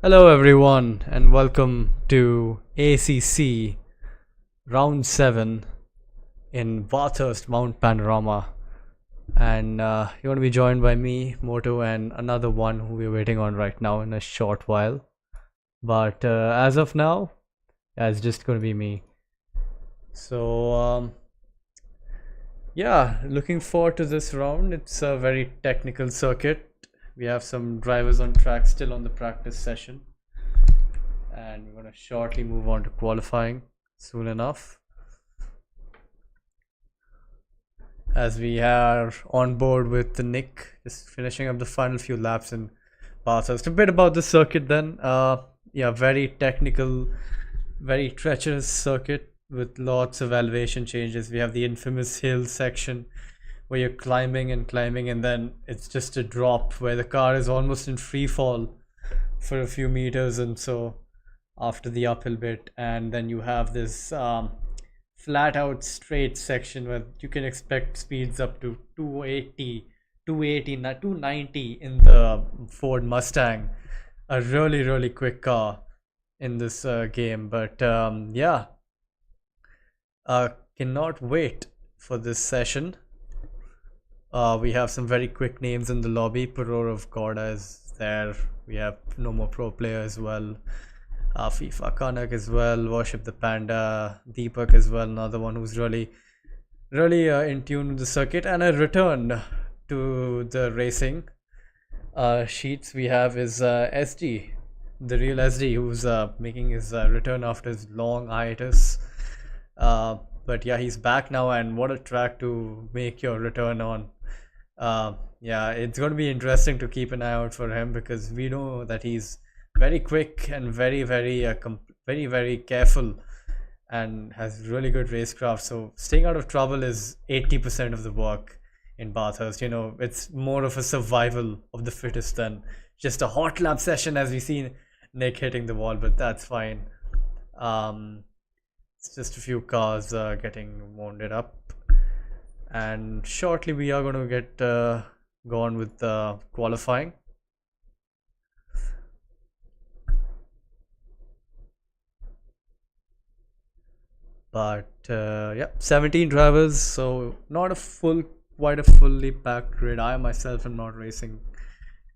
Hello everyone and welcome to ACC Round 7 in Bathurst Mount Panorama. And you're going to be joined by me, Moto, and another one who we're waiting on right now in a short while. But as of now, it's just going to be me. So, yeah, looking forward to this round. It's a very technical circuit. We have some drivers on track still on the practice session. And we're going to shortly move on to qualifying soon enough, as we are on board with the Nick just finishing up the final few laps in Bathurst. A bit about the circuit then. Yeah, very technical, very treacherous circuit with lots of elevation changes. We have the infamous hill section where you're climbing and climbing, and then it's just a drop where the car is almost in free fall for a few meters, and so after the uphill bit, and then you have this flat out straight section where you can expect speeds up to 280, 290 in the Ford Mustang, a really quick car in this game. But yeah, cannot wait for this session. We have some very quick names in the lobby. Peror of Gorda is there. We have no more pro player as well. FIFA Kanak as well, Worship the Panda, Deepak as well, another one who's really in tune with the circuit. And a return to the racing sheets we have is SD, the real SD, who's making his return after his long hiatus. But yeah, he's back now, and what a track to make your return on. Yeah, it's going to be interesting to keep an eye out for him, because we know that he's very quick and very careful and has really good racecraft. So staying out of trouble is 80% of the work in Bathurst. You know, it's more of a survival of the fittest than just a hot lap session, as we see Nick hitting the wall, but that's fine. It's just a few cars getting wounded up, and shortly we are going to get going with qualifying. But yeah, 17 drivers, so not quite a fully packed grid. I myself am not racing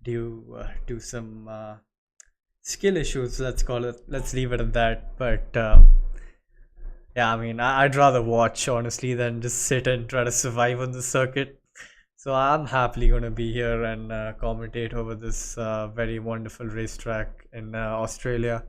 due to some skill issues, let's call it. Let's leave it at that. But yeah, I mean, I'd rather watch, honestly, than just sit and try to survive on the circuit. So I'm happily going to be here and commentate over this very wonderful racetrack in Australia.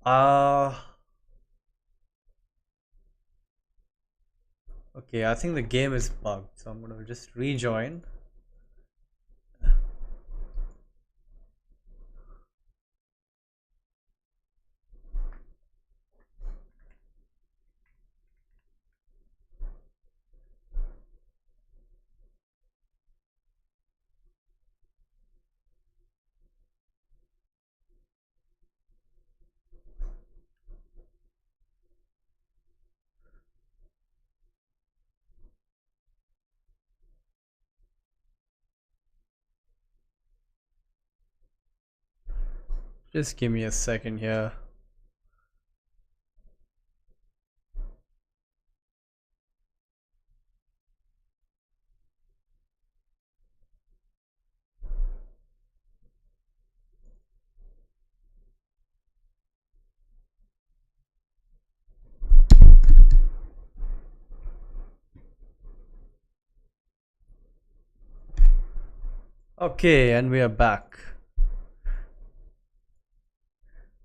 Uh, okay, I think the game is bugged, so I'm going to just rejoin. Just give me a second here. Okay, and we are back.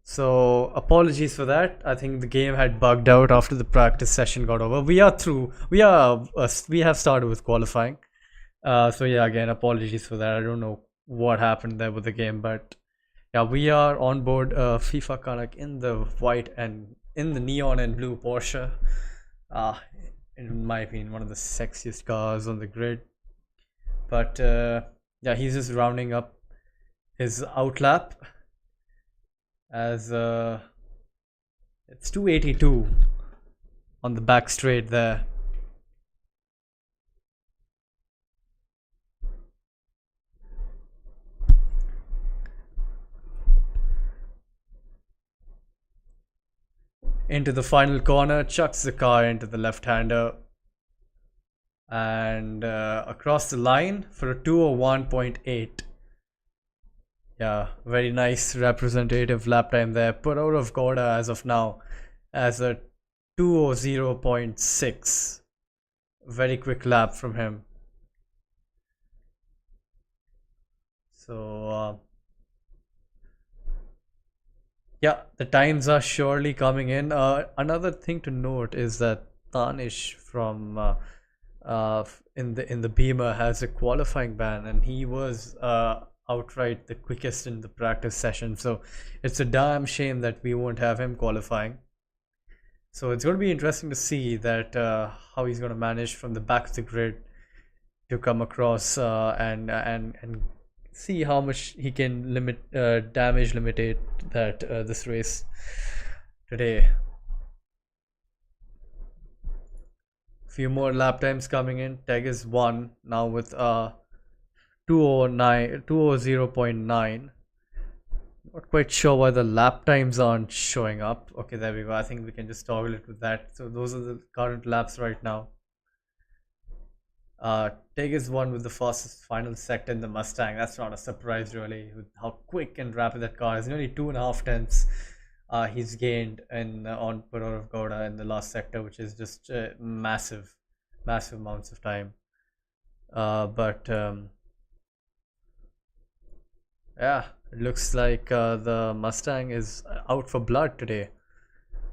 So apologies for that. I think the game had bugged out after the practice session got over. We are through. We have started with qualifying. So yeah, again, apologies for that. I don't know what happened there with the game, but yeah, we are on board FIFA Kanak in the white and in the neon and blue Porsche. In my opinion, one of the sexiest cars on the grid. but yeah, he's just rounding up his outlap as it's 282 on the back straight there. Into the final corner, chucks the car into the left-hander, and across the line for a 201.8. Yeah, very nice representative lap time there. Peror Gowda as of now as a 200.6. Very quick lap from him. So yeah, the times are surely coming in. Another thing to note is that Tanish from in the Beamer has a qualifying ban, and he was outright the quickest in the practice session. So it's a damn shame that we won't have him qualifying. So it's going to be interesting to see that how he's going to manage from the back of the grid to come across and see how much he can damage limitate that this race today. Few more lap times coming in. Teg is 1 now with 200.9. Not quite sure why the lap times aren't showing up. Okay, there we go. I think we can just toggle it with that. So those are the current laps right now. Teg is 1 with the fastest final sector in the Mustang. That's not a surprise really, with how quick and rapid that car is. Nearly 2.5 tenths he's gained on Peror Gowda in the last sector, which is just massive amounts of time. But yeah, it looks like the Mustang is out for blood today.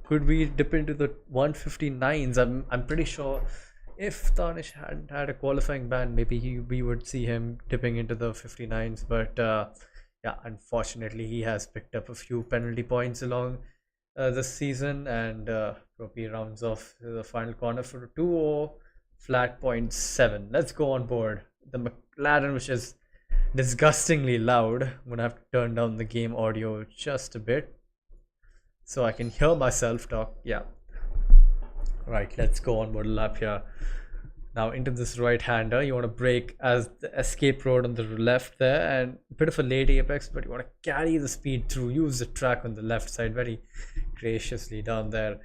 Could we dip into the 159s? I'm pretty sure if Tanish hadn't had a qualifying ban, maybe we would see him dipping into the 59s. But yeah, unfortunately, he has picked up a few penalty points along this season, and Ropi rounds off the final corner for a 2.0 flat 0.7. Let's go on board the McLaren, which is disgustingly loud. I'm gonna have to turn down the game audio just a bit so I can hear myself talk. Yeah, right, let's go on board a lap here. Now into this right-hander, you want to brake as the escape road on the left there, and a bit of a late apex, but you want to carry the speed through, use the track on the left side very graciously down there.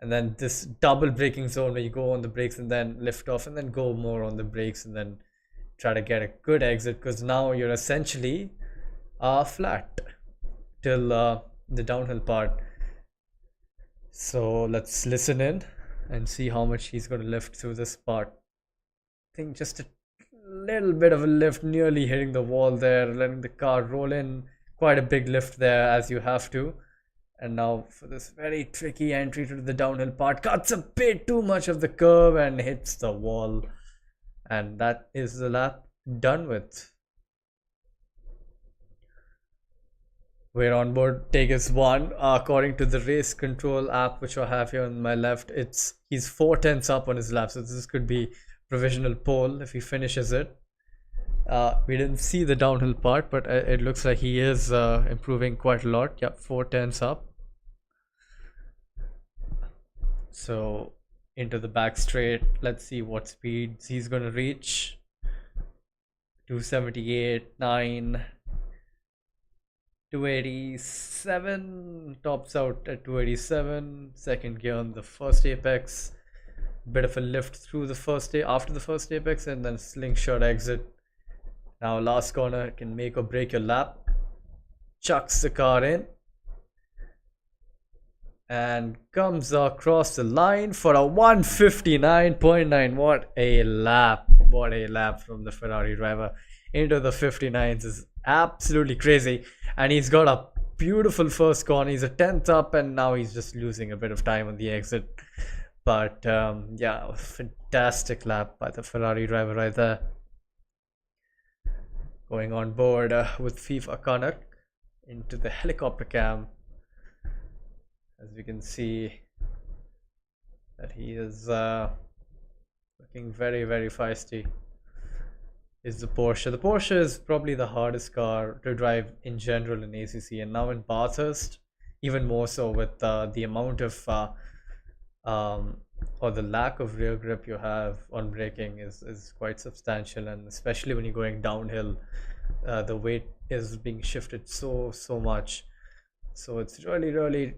And then this double braking zone where you go on the brakes and then lift off and then go more on the brakes and then try to get a good exit, because now you're essentially flat till the downhill part. So let's listen in and see how much he's going to lift through this part. I think just a little bit of a lift, nearly hitting the wall there, letting the car roll in. Quite a big lift there, as you have to. And now for this very tricky entry to the downhill part, cuts a bit too much of the curve and hits the wall. And that is the lap done with. We're on board. Take is 1. According to the race control app, which I have here on my left, he's 4 tenths up on his lap. So this could be provisional pole if he finishes it. We didn't see the downhill part, but it looks like he is improving quite a lot. Yep, 4 tenths up. So into the back straight, let's see what speeds he's going to reach. 278, 9, 287, tops out at 287. Second gear on the first apex. Bit of a lift through the after the first apex, and then slingshot exit. Now last corner can make or break your lap. Chucks the car in and comes across the line for a 159.9. What a lap from the Ferrari driver into the 59s is absolutely crazy. And he's got a beautiful first corner. He's a 10th up, and now he's just losing a bit of time on the exit. But yeah, fantastic lap by the Ferrari driver right there. Going on board with FIFA Kanak into the helicopter cam. As we can see that he is looking very, very feisty. is the Porsche. The Porsche is probably the hardest car to drive in general in ACC, and now in Bathurst, even more so with the amount of um, or the lack of rear grip you have on braking is quite substantial, and especially when you're going downhill, the weight is being shifted so much. So it's really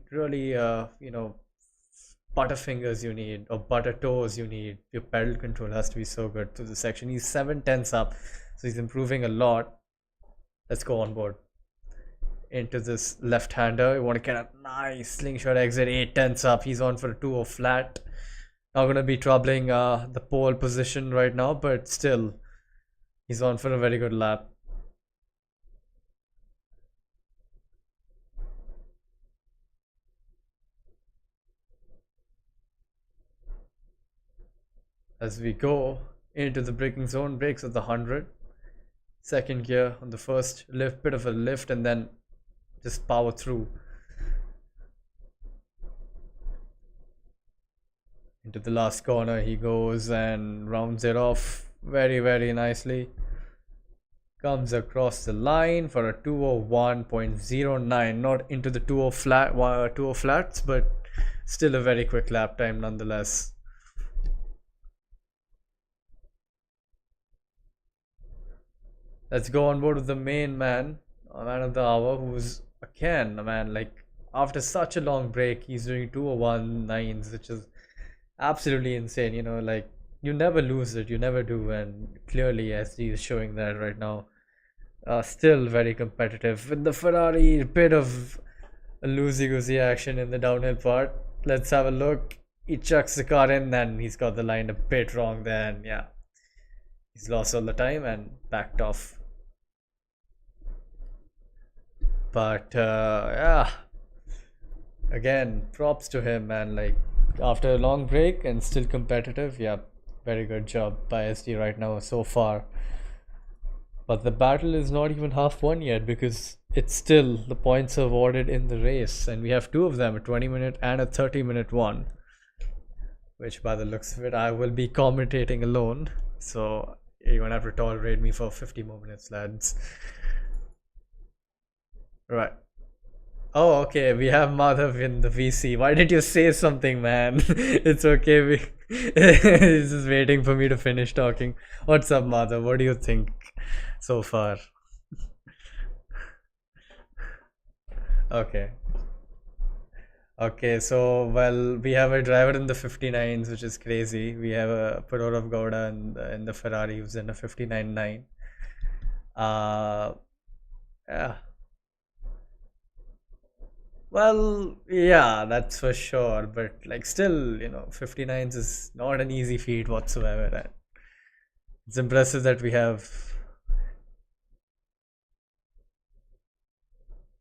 butter fingers you need, or butter toes you need. Your pedal control has to be so good to the section. He's 7/10 up, so he's improving a lot. Let's go on board into this left-hander. You want to get a nice slingshot exit, 8/10 up. He's on for a 2-0 flat. Not gonna be troubling the pole position right now, but still, he's on for a very good lap. As we go into the braking zone, brakes at the 100. Second gear on the first lift, bit of a lift, and then just power through. Into the last corner he goes and rounds it off very nicely. Comes across the line for a 201.09. Not into the 20 flats, but still a very quick lap time nonetheless. Let's go on board with the main man, a man of the hour, who's again a man, like, after such a long break, he's doing 201.9s, which is absolutely insane. You know, like, you never lose it, you never do, and clearly SD is showing that right now. Still very competitive with the Ferrari, bit of a loosey-goosey action in the downhill part. Let's have a look. He chucks the car in, and he's got the line a bit wrong there, and yeah, he's lost all the time and backed off. But yeah, again, props to him, man. Like, after a long break and still competitive, yeah, very good job by SD right now so far. But the battle is not even half won yet, because it's still, the points are awarded in the race, and we have two of them, a 20-minute and a 30-minute one, which by the looks of it I will be commentating alone, so you're gonna have to tolerate me for 50 more minutes, lads. Right. Oh, okay. We have Madhav in the VC. Why did you say something, man? It's okay. He's just waiting for me to finish talking. What's up, Madhav? What do you think so far? Okay. Okay, so, well, we have a driver in the 59s, which is crazy. We have a Perorov Gowda in the Ferrari who's in a 59.9. Yeah. Well, yeah, that's for sure. But, like, still, 59s is not an easy feat whatsoever. And it's impressive that we have.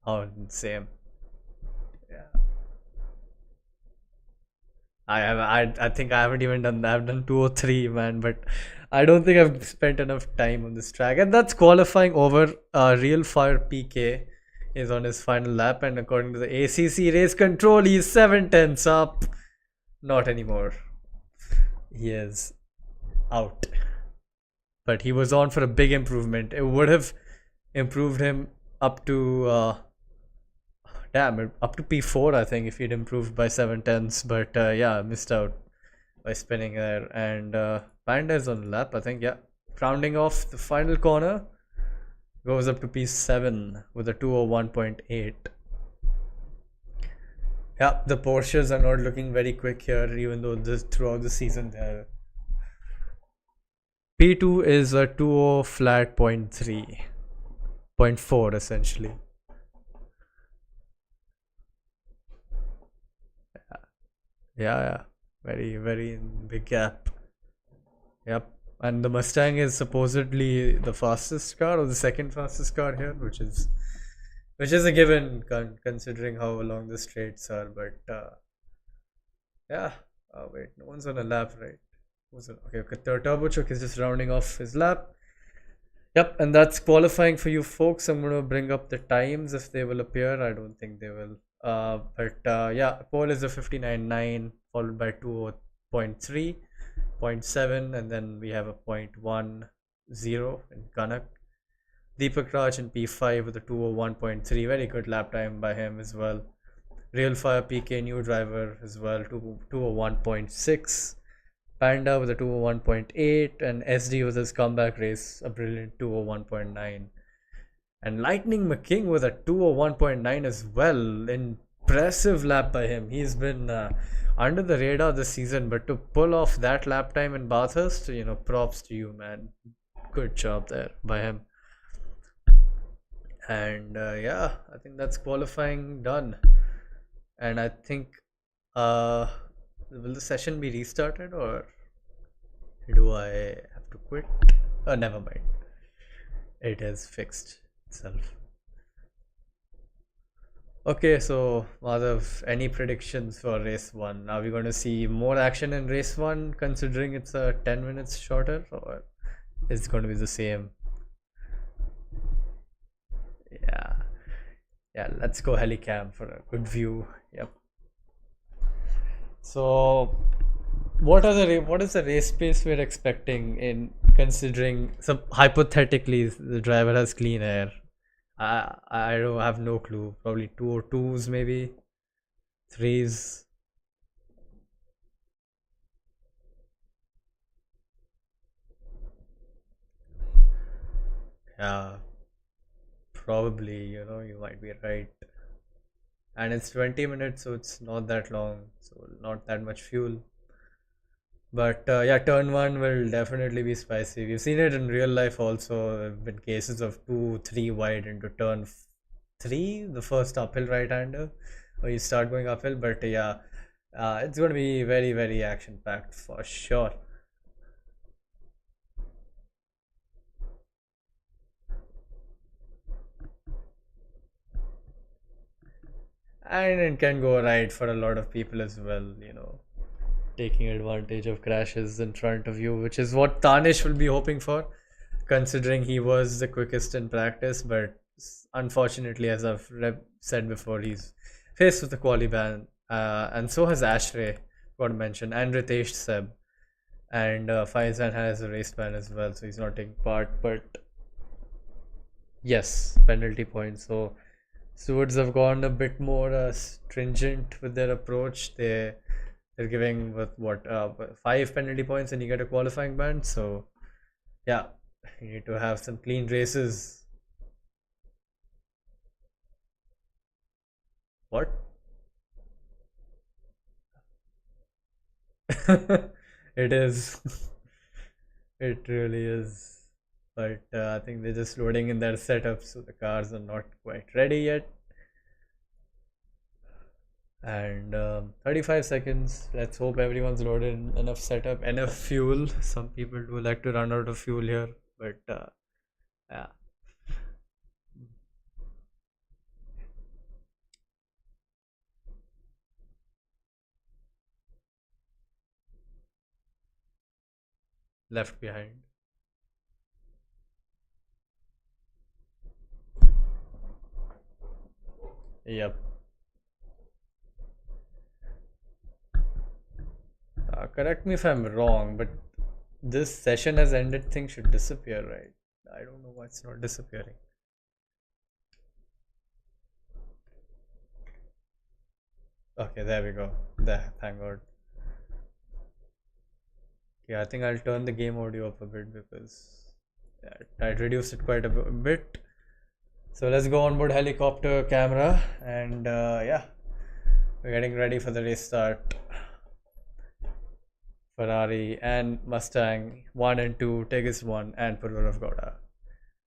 Oh, same. Yeah. I think I haven't even done that. I've done 203, man, but I don't think I've spent enough time on this track. And that's qualifying over. Real Fire PK is on his final lap, and according to the ACC race control, he's 7/10 up. Not anymore. He is out. But he was on for a big improvement. It would have improved him up to up to P4, I think, if he'd improved by 7/10. But yeah, missed out by spinning there. And Panda is on the lap, I think. Yeah, rounding off the final corner, goes up to P7 with a 201.8. Yeah, the Porsches are not looking very quick here, even though throughout the season they're. P2 is a 20 flat 0.3, 0.4 essentially. Yeah, very big gap. Yep. And the Mustang is supposedly the fastest car, or the second fastest car here, which is a given considering how long the straights are. But yeah. Oh wait, no one's on a lap, right? Okay. Turbochuk is just rounding off his lap. Yep, and that's qualifying for you folks. I'm gonna bring up the times if they will appear. I don't think they will. But yeah, pole is a 59.9, followed by 20.3, 0.7, and then we have a 0.1 2:0 in Kanak. Deepak Raj in P5 with a 2:01.3. Very good lap time by him as well. Real Fire PK new driver as well, 2:01.6. Panda with a 2:01.8, and SD with his comeback race, a brilliant 2:01.9. And Lightning McKing with a 2:01.9 as well. Impressive lap by him. He's been under the radar this season, but to pull off that lap time in Bathurst, props to you, man. Good job there by him. And yeah, I think that's qualifying done. And I think will the session be restarted, or do I have to quit? Oh, never mind. It is fixed itself. Okay, so Madhav, any predictions for race 1? Are we going to see more action in race 1 considering it's a 10 minutes shorter, or is it going to be the same? Yeah, let's go helicam for a good view. Yep. So what is the race pace we're expecting, in considering some hypothetically the driver has clean air? I don't have no clue. Probably 2:02s, maybe 3s. Yeah, probably, you might be right. And it's 20 minutes, so it's not that long, so not that much fuel. But yeah, turn 1 will definitely be spicy. We've seen it in real life also. There have been cases of 2-3 wide into turn 3, the first uphill right-hander, where you start going uphill. But yeah, it's going to be very, very action-packed for sure. And it can go right for a lot of people as well, taking advantage of crashes in front of you, which is what Tanish will be hoping for, considering he was the quickest in practice. But unfortunately, as I've said before, he's faced with a quali ban, and so has Ashray, got mentioned, and Ritesh Seb, and Faizan has a race ban as well, so he's not taking part. But yes, penalty points. So stewards have gone a bit more stringent with their approach. They're giving with 5 penalty points and you get a qualifying ban. So yeah, you need to have some clean races. What? It is. It really is. But I think they're just loading in their setup, so the cars are not quite ready yet. And 35 seconds. Let's hope everyone's loaded enough setup, enough fuel. Some people do like to run out of fuel here, but yeah. Left behind. Yep. Correct me if I'm wrong, but this session has ended thing should disappear, right? I don't know why it's not disappearing. Okay, there we go. There, thank God. Yeah, I think I'll turn the game audio up a bit because I reduced it quite a bit. So let's go on board helicopter camera, and yeah, we're getting ready for the race start. Ferrari and Mustang 1 and 2, Tigris 1 and Purur Gowda.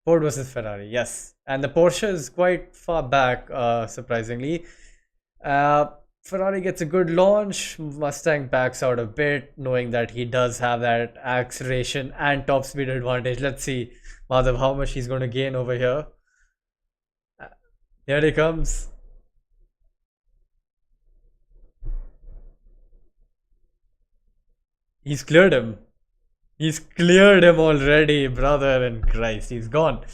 Ford versus Ferrari, yes. And the Porsche is quite far back, surprisingly. Ferrari gets a good launch. Mustang backs out a bit, knowing that he does have that acceleration and top speed advantage. Let's see, Madhav, how much he's going to gain over here. Here he comes. He's cleared him. He's cleared him already, brother in Christ. He's gone.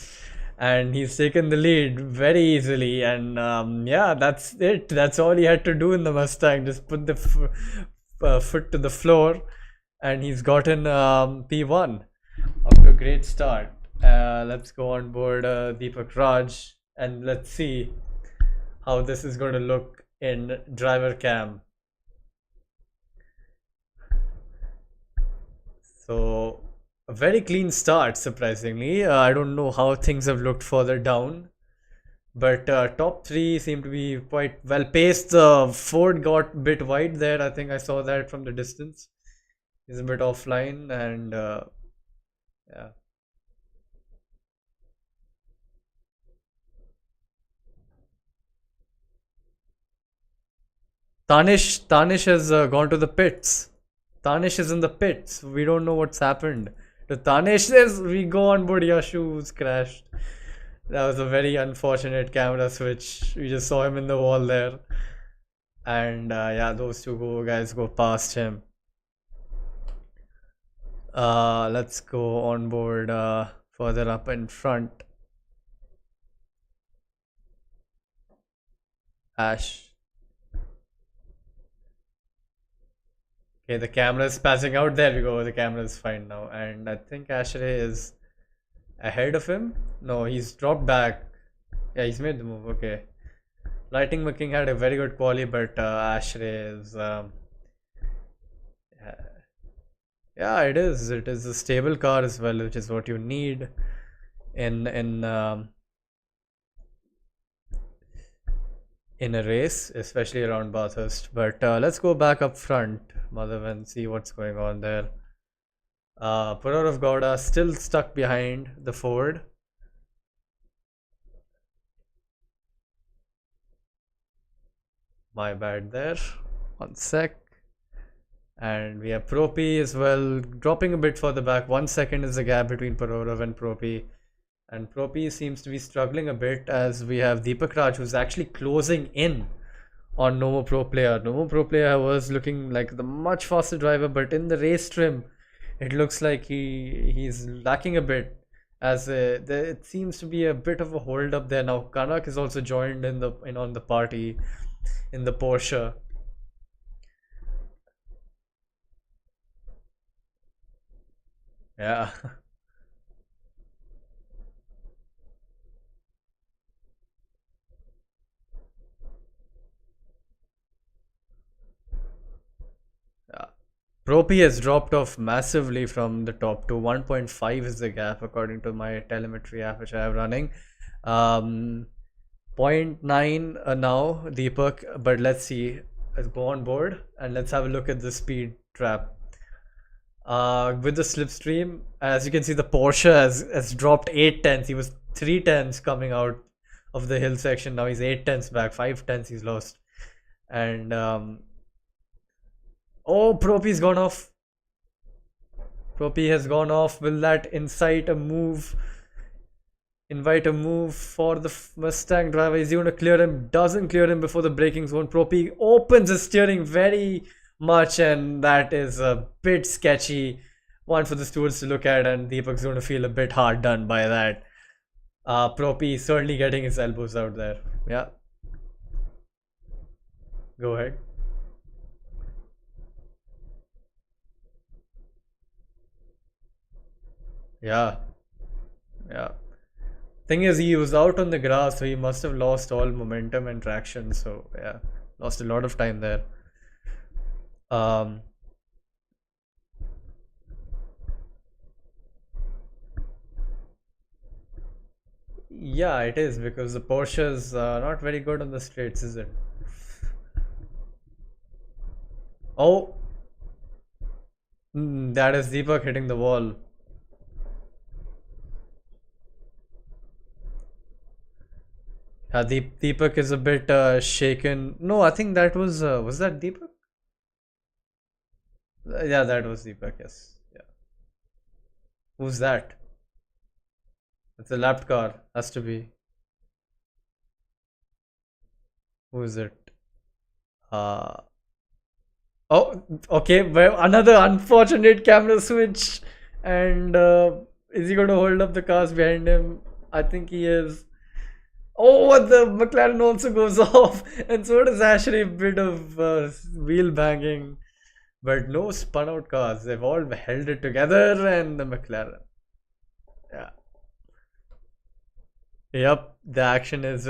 And he's taken the lead very easily. And yeah, that's it. That's all he had to do in the Mustang. Just put the foot to the floor. And he's gotten P1 after great start. Let's go on board Deepak Raj and let's see how this is going to look in driver cam. So a very clean start, surprisingly. I don't know how things have looked further down, but top three seem to be quite well paced. Ford got a bit wide there. I think I saw that from the distance. He's a bit offline, and yeah. Tanish has gone to the pits. Tanish is in the pits. We don't know what's happened to Tanish. As we go on board, Yashu's crashed. That was a very unfortunate camera switch. We just saw him in the wall there, and yeah, those two guys go past him. Let's go on board further up in front. Ash. Okay, the camera is passing out. There we go. The camera is fine now. And I think Ashray is ahead of him. No, he's dropped back. Yeah, he's made the move. Okay. Lighting King had a very good quali, but Ashray is... yeah, it is. It is a stable car as well, which is what you need in a race, especially around Bathurst. But let's go back up front, Madhav, and see what's going on there. Puror of Gouda still stuck behind the Ford. My bad there. 1 sec. And we have Propi as well, dropping a bit further back. 1 second is the gap between Purorov and Propi. And Propi seems to be struggling a bit as we have Deepak Raj, who's actually closing in on Nomo Pro Player. Nomo Pro Player was looking like the much faster driver, but in the race trim, it looks like he's lacking a bit. As it seems to be a bit of a hold up there now. Kanak is also joined in on the party in the Porsche. Yeah. Propi has dropped off massively from the top to 1.5 is the gap according to my telemetry app which I have running. 0.9 now Deepak, but let's see. Let's go on board and let's have a look at the speed trap. With the slipstream, as you can see, the Porsche has dropped 8 tenths. He was 3 tenths coming out of the hill section. Now he's 8 tenths back, 5 tenths he's lost. And oh, Propi's gone off. Propi has gone off. Will that invite a move for the Mustang driver? Is he going to clear him? Doesn't clear him before the braking zone. Propi opens his steering very much, and that is a bit sketchy. One for the stewards to look at, and Deepak's going to feel a bit hard done by that. Propi certainly getting his elbows out there. Yeah. Go ahead. Yeah. Thing is, he was out on the grass, so he must have lost all momentum and traction. So yeah, lost a lot of time there. Yeah, it is because the Porsche is not very good on the straights, is it? Oh, that is Deepak hitting the wall. Deepak is a bit shaken. No, I think that was that Deepak? Yeah, that was Deepak, yes. Yeah. Who's that? It's a lapped car, has to be. Who is it? Oh, okay. Well, another unfortunate camera switch. And is he going to hold up the cars behind him? I think he is. Oh, the McLaren also goes off, and so does actually a bit of wheel banging, but no spun out cars. They've all held it together, and the McLaren. Yeah. Yep, the action is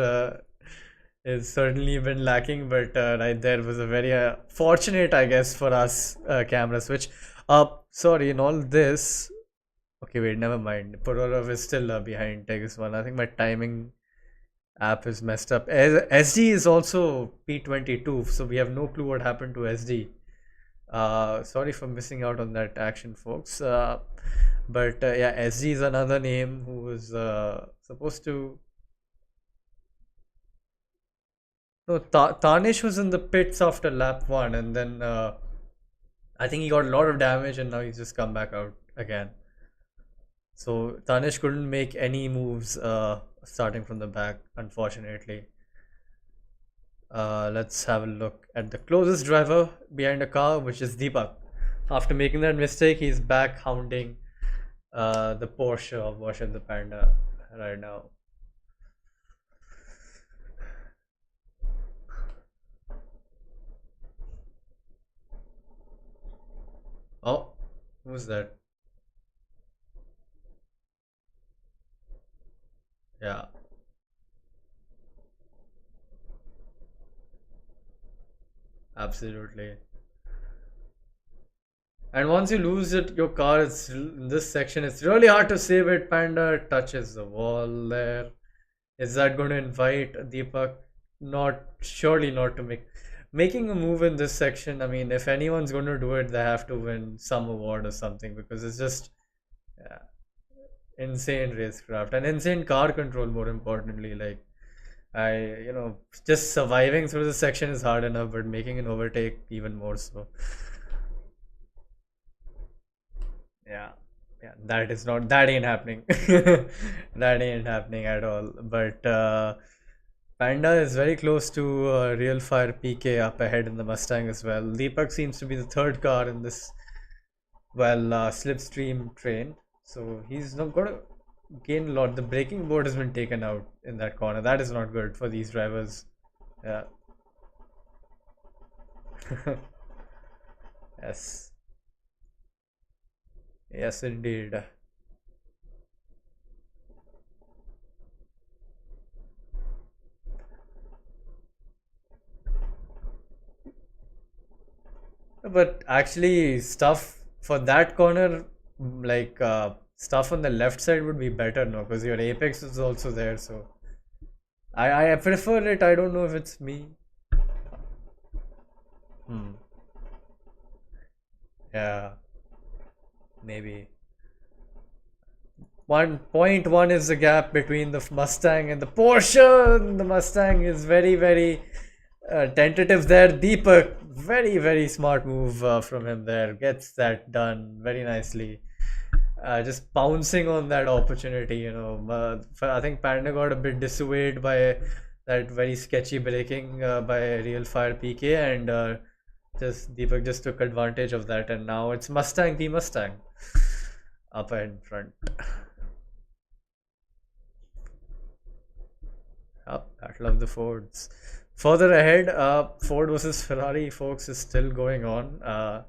certainly been lacking, but right there was a very fortunate, I guess, for us camera switch. Sorry, in all this. Okay, wait, never mind. Pororov is still behind Tegus one. I think my timing app is messed up. SD is also P22, so we have no clue what happened to SD. Sorry for missing out on that action, folks. But yeah, SD is another name who was supposed to. No, Tanish was in the pits after lap one, and then I think he got a lot of damage, and now he's just come back out again. So Tanish couldn't make any moves starting from the back, unfortunately. Let's have a look at the closest driver behind the car, which is Deepak. After making that mistake, he's back hounding the Porsche of Porsche the Panda right now. Oh, who's that? Yeah, absolutely. And once you lose it, your car is in this section. It's really hard to save it. Panda touches the wall there. Is that going to invite Deepak? Not surely not to making a move in this section. I mean, if anyone's going to do it, they have to win some award or something because it's just yeah, insane racecraft and insane car control. More importantly, like just surviving through the section is hard enough, but making an overtake even more so. Yeah, yeah, that ain't happening. That ain't happening at all. But Panda is very close to Real Fire PK up ahead in the Mustang as well. Deepak seems to be the third car in this slipstream train, so he's not going to gain a lot. The braking board has been taken out in that corner. That is not good for these drivers. Yeah. Yes. Yes, indeed. But actually, stuff for that corner, like stuff on the left side would be better, no? Because your apex is also there. So I prefer it. I don't know if it's me. Hmm. Yeah, maybe. 1.1 is the gap between the Mustang and the Porsche. The Mustang is very, very tentative there. Deepak, very, very smart move from him there. Gets that done very nicely. Just pouncing on that opportunity, I think Panda got a bit dissuaded by that very sketchy braking by Real Fire PK, and just Deepak just took advantage of that, and now it's Mustang v Mustang up in front. Up, Battle of the Fords. Further ahead, Ford versus Ferrari, folks, is still going on.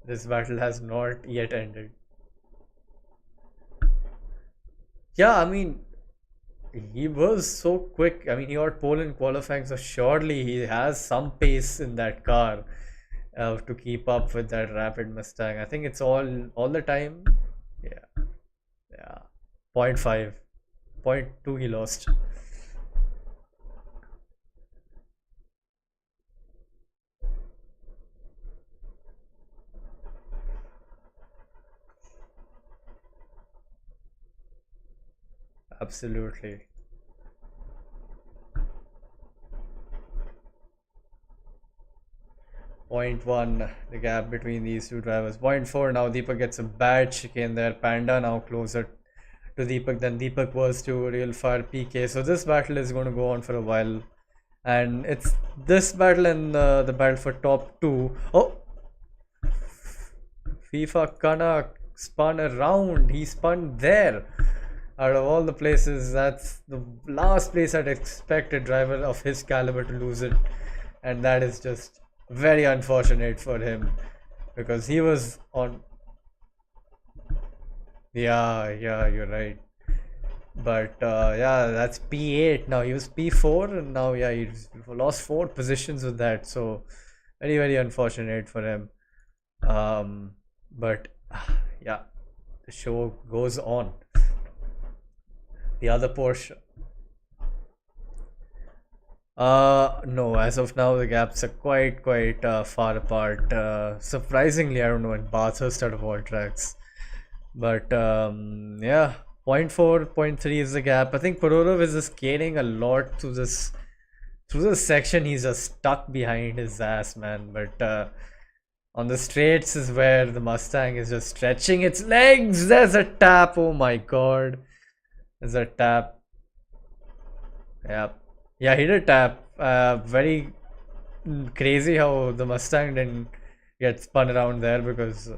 This battle has not yet ended. Yeah, I mean, he was so quick. I mean, he got pole in qualifying, so surely he has some pace in that car to keep up with that rapid Mustang. I think it's all the time. Yeah, yeah. Point 0.5, point 0.2 he lost. Absolutely. 0.1, the gap between these two drivers. 0.4, now Deepak gets a bad chicane there. Panda now closer to Deepak than Deepak was to Real Fire PK. So this battle is going to go on for a while. And it's this battle and the battle for top two. Oh! FIFA Kana spun around. He spun there. Out of all the places, that's the last place I'd expect a driver of his caliber to lose it. And that is just very unfortunate for him because he was on. Yeah, you're right. But yeah, that's P8 now. He was P4, and now yeah, he's lost 4 positions with that. So very unfortunate for him. But yeah, the show goes on. The other Porsche. No, as of now, the gaps are quite far apart. Surprisingly, I don't know, in Bathurst out of all tracks. But yeah, point 4, point 3 is the gap. I think Perorov is just gaining a lot through this section. He's just stuck behind his ass, man. But on the straights is where the Mustang is just stretching its legs. There's a tap. Oh my god. There's a tap. Yeah. Yeah, he did tap. Very crazy how the Mustang didn't get spun around there because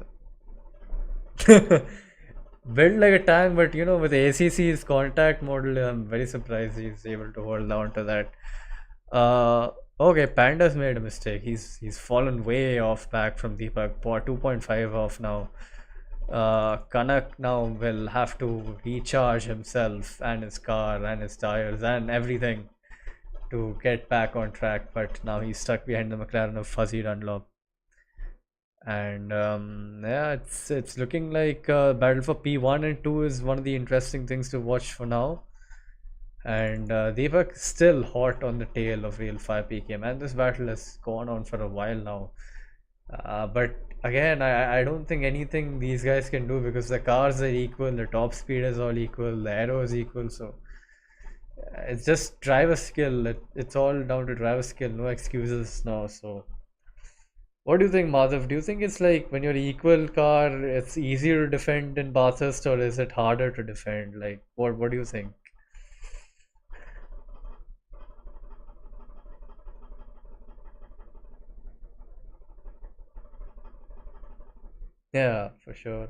built like a tank, but with ACC's contact model, I'm very surprised he's able to hold on to that. Okay, Panda's made a mistake. He's fallen way off back from Deepak. 2.5 off now. Kanak now will have to recharge himself and his car and his tires and everything to get back on track. But now he's stuck behind the McLaren of Fuzzy Dunlop. And yeah, it's looking like battle for P1 and 2 is one of the interesting things to watch for now. And Deepak is still hot on the tail of Real 5 PKM, and this battle has gone on for a while now. But again, I don't think anything these guys can do because the cars are equal, the top speed is all equal, the aero is equal, so it's just driver skill. It's all down to driver skill, no excuses now. So what do you think, Madhav? Do you think it's like when you're equal car, it's easier to defend in Bathurst, or is it harder to defend? Like, what do you think? Yeah, for sure.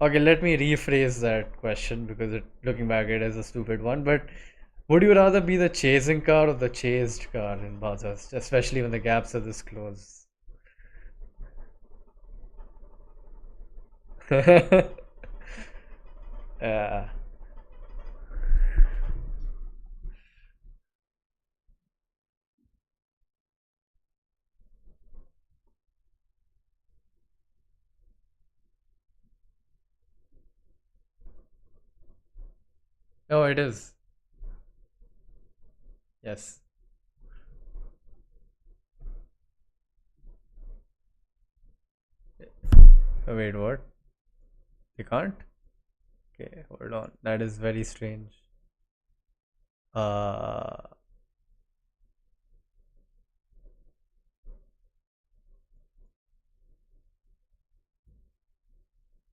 Okay, let me rephrase that question because looking back, it is a stupid one. But would you rather be the chasing car or the chased car in Bathurst, especially when the gaps are this close? Yeah. No, it is. Yes. Oh, wait, what? You can't? Okay, hold on. That is very strange. Uh,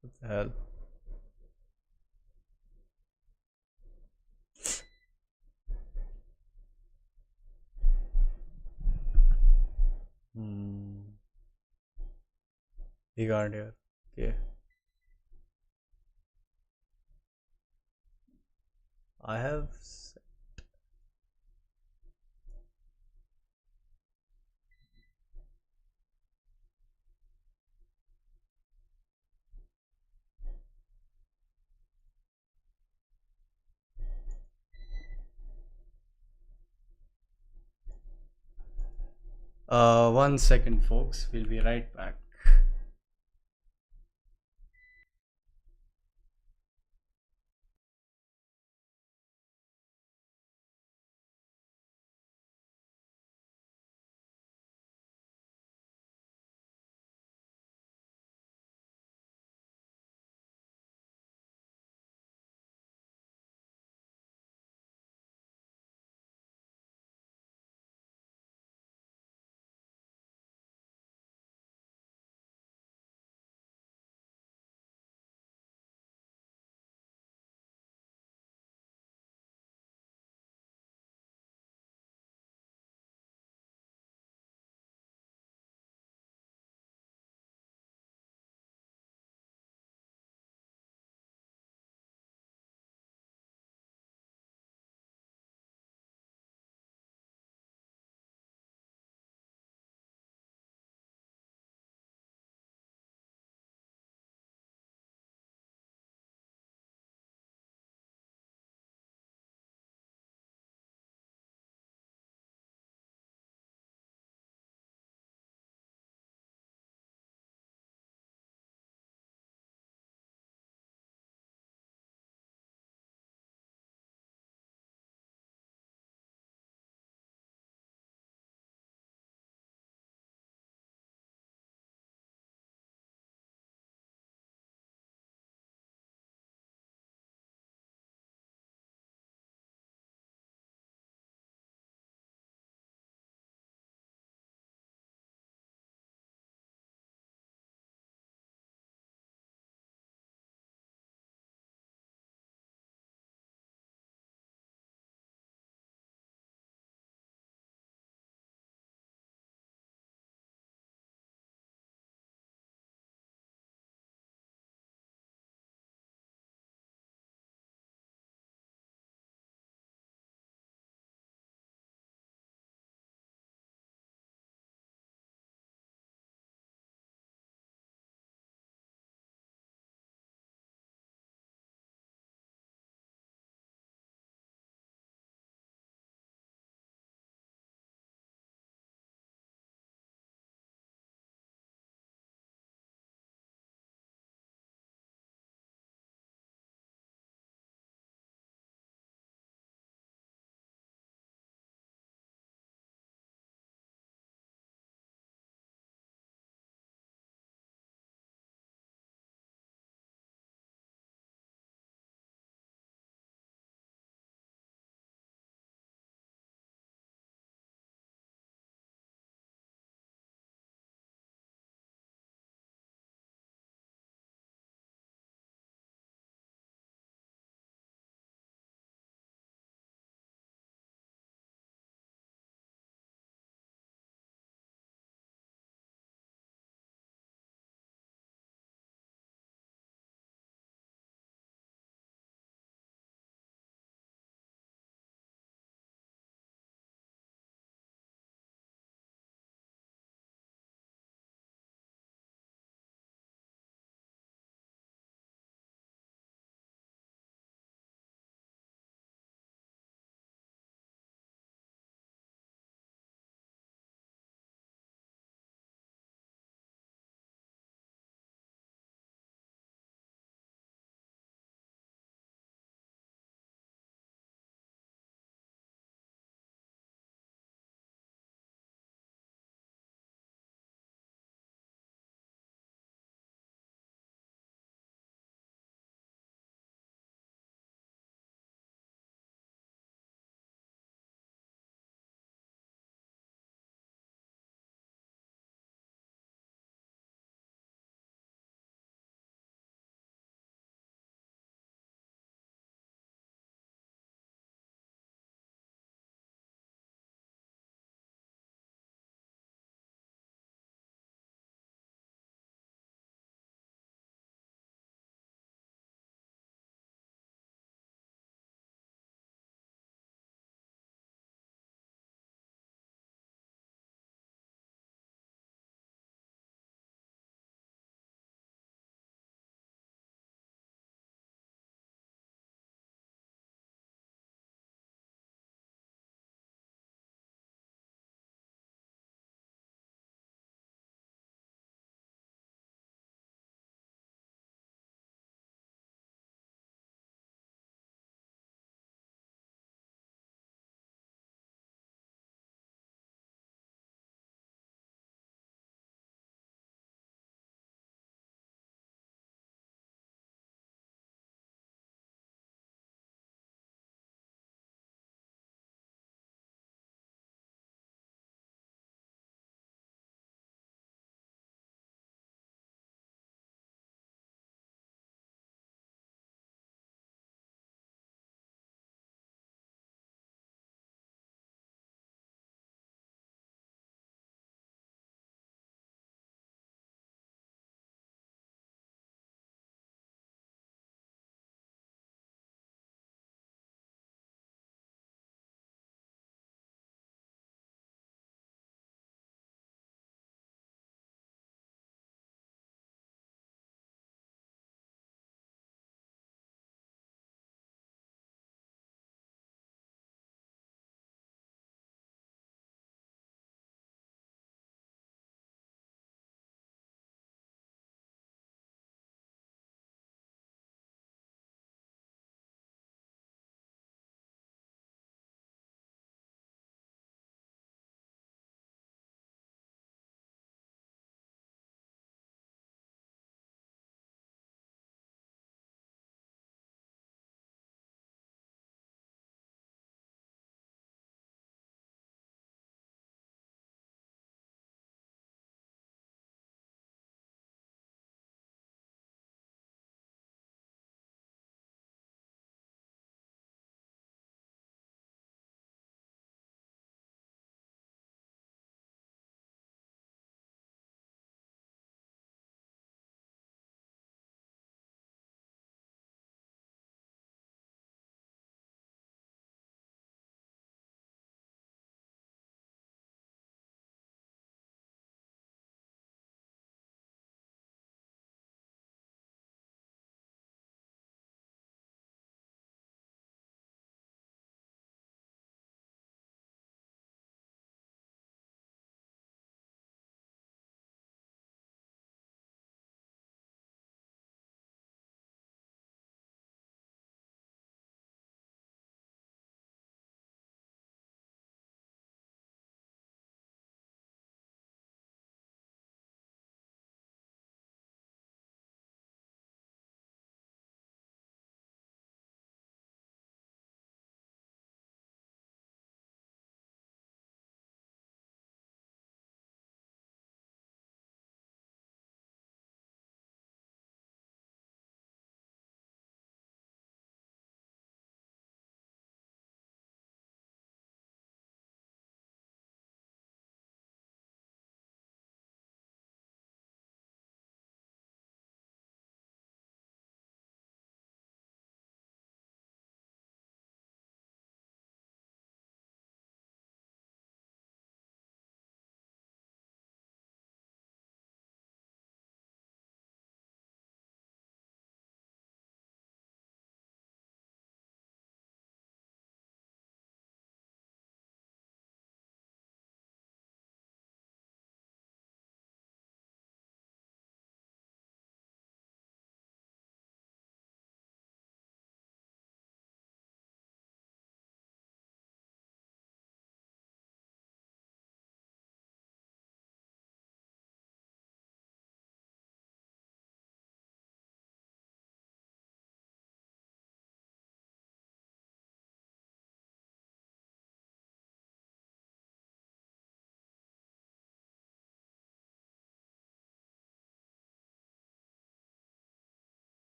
what the hell? Hmm. You can't hear. Okay. I have. One second, folks. We'll be right back.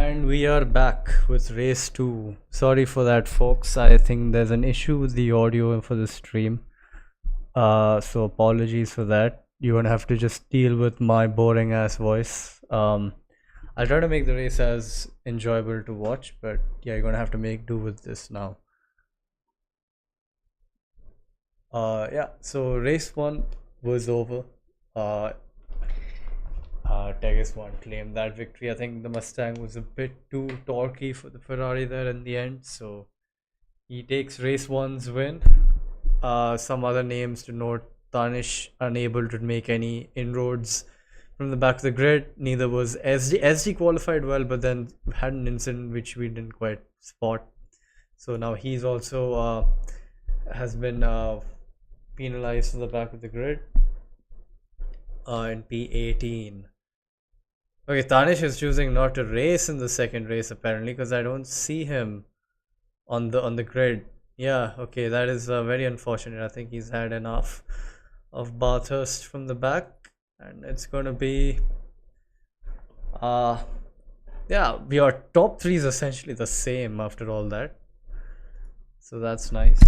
And we are back with race 2. Sorry for that, folks. I think there's an issue with the audio for the stream. So apologies for that. You're gonna have to just deal with my boring ass voice. I'll try to make the race as enjoyable to watch, but yeah, you're gonna have to make do with this now. Yeah, so race 1 was over. Tegas won, claimed that victory. I think the Mustang was a bit too torquey for the Ferrari there in the end, so he takes race 1's win. Some other names to note: Tanish unable to make any inroads from the back of the grid. Neither was SD. SD qualified well, but then had an incident which we didn't quite spot. So now he's also has been penalized from the back of the grid in P18. Okay, Tanish is choosing not to race in the second race apparently, because I don't see him on the grid. Yeah, okay, that is very unfortunate. I think he's had enough of Bathurst from the back, and it's gonna be yeah, your top 3 is essentially the same after all that, so that's nice.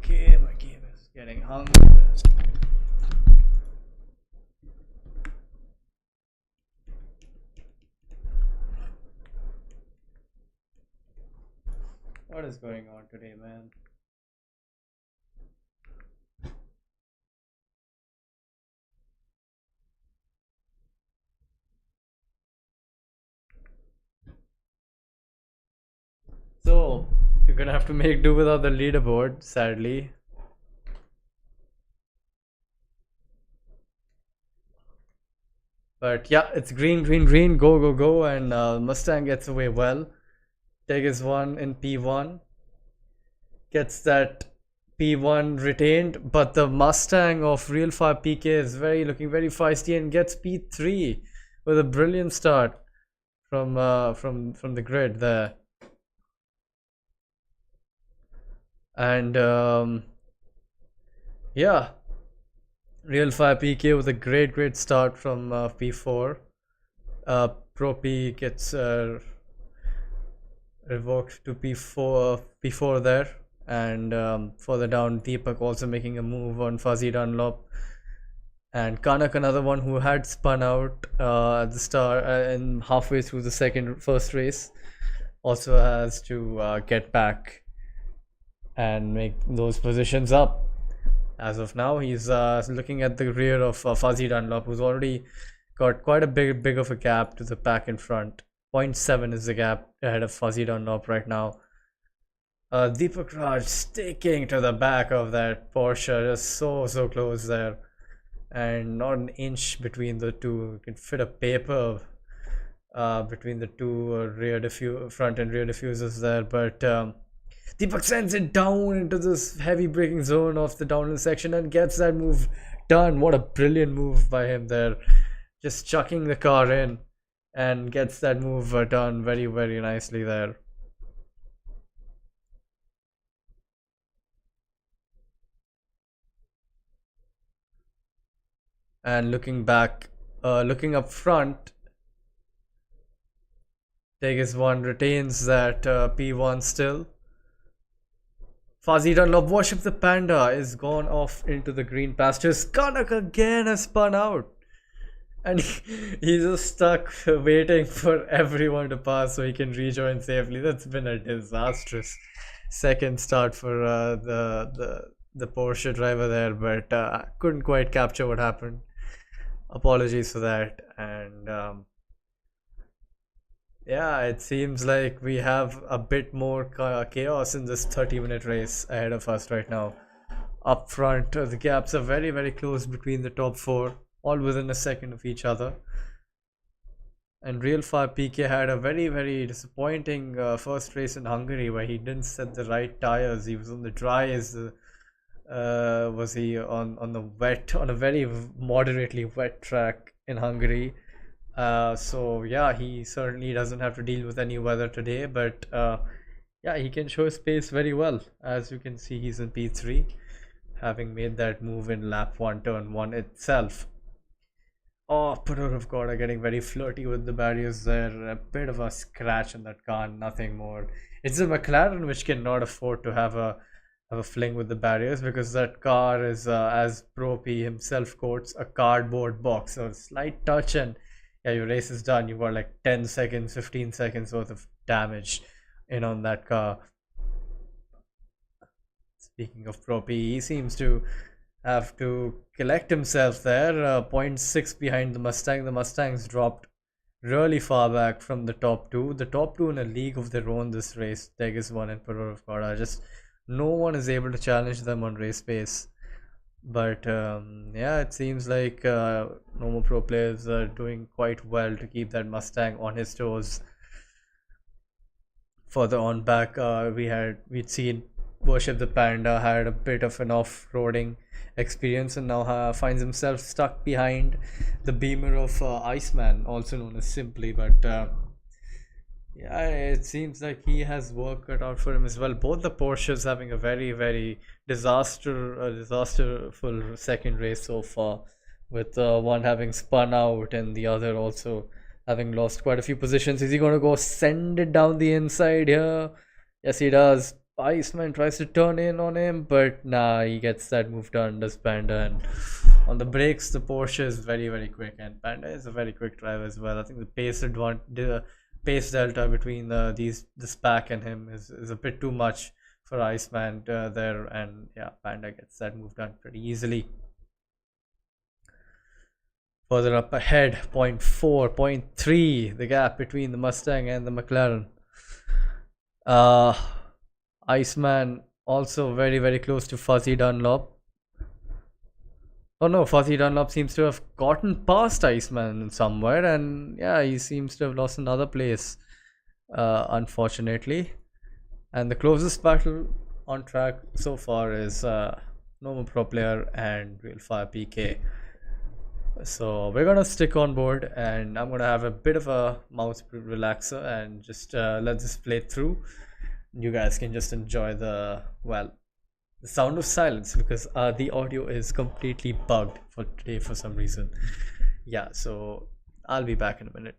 Okay, my game is getting hung. What is going on today, man? So, you're gonna have to make do without the leaderboard, sadly. But yeah, it's green, green, green, go, go, go, and Mustang gets away well. Tegas won in P1, gets that P1 retained, but the Mustang of Real Fire PK is looking very feisty and gets P3 with a brilliant start from the grid there. And yeah, Real Fire PK with a great start from P4. Pro P gets revoked to P4 there, and further down Deepak also making a move on Fuzzy Dunlop, and Kanak, another one who had spun out at the start and halfway through the first race, also has to get back and make those positions up. As of now, he's looking at the rear of Fuzzy Dunlop, who's already got quite a big of a gap to the pack in front. 0.7 is the gap ahead of Fuzzy Dunlop right now. Deepak Raj sticking to the back of that Porsche, just so close there, and not an inch between the two. You can fit a paper between the two front and rear diffusers there, but Deepak sends it down into this heavy braking zone of the downhill section and gets that move done. What a brilliant move by him there, just chucking the car in and gets that move done very nicely there. And looking up front, Tegas 1 retains that P1 still. Fuzzy Dunlop, worship the panda, is gone off into the green pastures. Kanak again has spun out, and he's just stuck waiting for everyone to pass so he can rejoin safely. That's been a disastrous second start for the Porsche driver there, but couldn't quite capture what happened. Apologies for that. And yeah, it seems like we have a bit more chaos in this 30-minute race ahead of us right now. Up front, the gaps are very close between the top 4, all within a second of each other. And Real Fire PK had a very disappointing first race in Hungary, where he didn't set the right tires. He was on the dry was he on the wet, on a very moderately wet track in Hungary. So yeah, he certainly doesn't have to deal with any weather today, but yeah, he can show his pace very well. As you can see, he's in P3, having made that move in lap 1, turn 1 itself. Oh, Purur of God are getting very flirty with the barriers there. A bit of a scratch in that car, nothing more. It's a McLaren which cannot afford to have a fling with the barriers, because that car is, as Pro P himself quotes, a cardboard box. So a slight touch and yeah, your race is done. You've got like 10 seconds, 15 seconds worth of damage in on that car. Speaking of Pro P, he seems to have to collect himself there. 0.6 behind the Mustang. The Mustang's dropped really far back from the top two. The top two in a league of their own this race. Tegas 1 and Purur of God are just, no one is able to challenge them on race pace. But yeah, it seems like normal pro players are doing quite well to keep that Mustang on his toes. Further on back, we'd seen Worship the Panda had a bit of an off-roading experience and now finds himself stuck behind the Beamer of Iceman, also known as Simply. But yeah, it seems like he has work cut out for him as well. Both the Porsches having a very, very disasterful second race so far, with one having spun out and the other also having lost quite a few positions. Is he going to go send it down the inside here? Yes, he does. Iceman tries to turn in on him, but nah, he gets that move done, does Panda. And on the brakes, the Porsche is very, very quick, and Panda is a very quick driver as well. I think the pace delta between this pack and him is a bit too much for Iceman there, and yeah, Panda gets that move done pretty easily. Further up ahead, 0.4, 0.3, the gap between the Mustang and the McLaren. Iceman also very, very close to Fuzzy Dunlop. Oh no, Fuzzy Dunlop seems to have gotten past Iceman somewhere, and yeah, he seems to have lost another place, unfortunately. And the closest battle on track so far is Normal Pro Player and Real Fire PK. So we're gonna stick on board, and I'm gonna have a bit of a mouse relaxer and just let this play through. You guys can just enjoy the sound of silence, because the audio is completely bugged for today for some reason. Yeah, so I'll be back in a minute.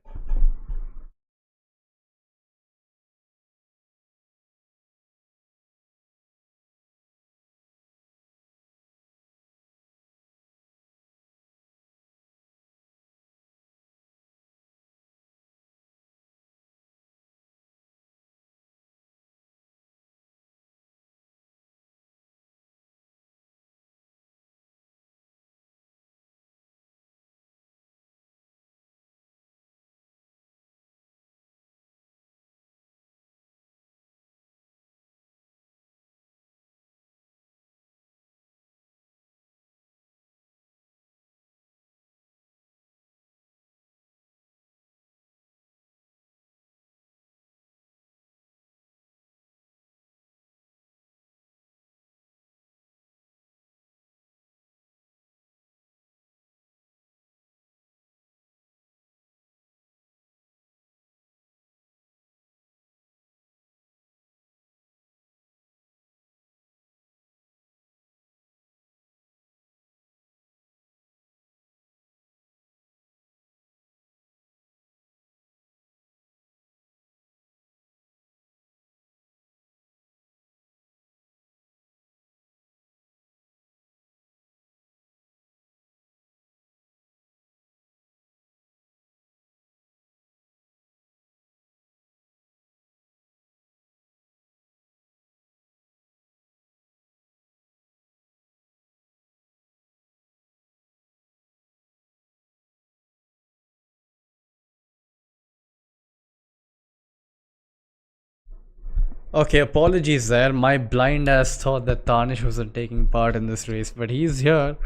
Okay, apologies there. My blind ass thought that Tanish wasn't taking part in this race, but he's here.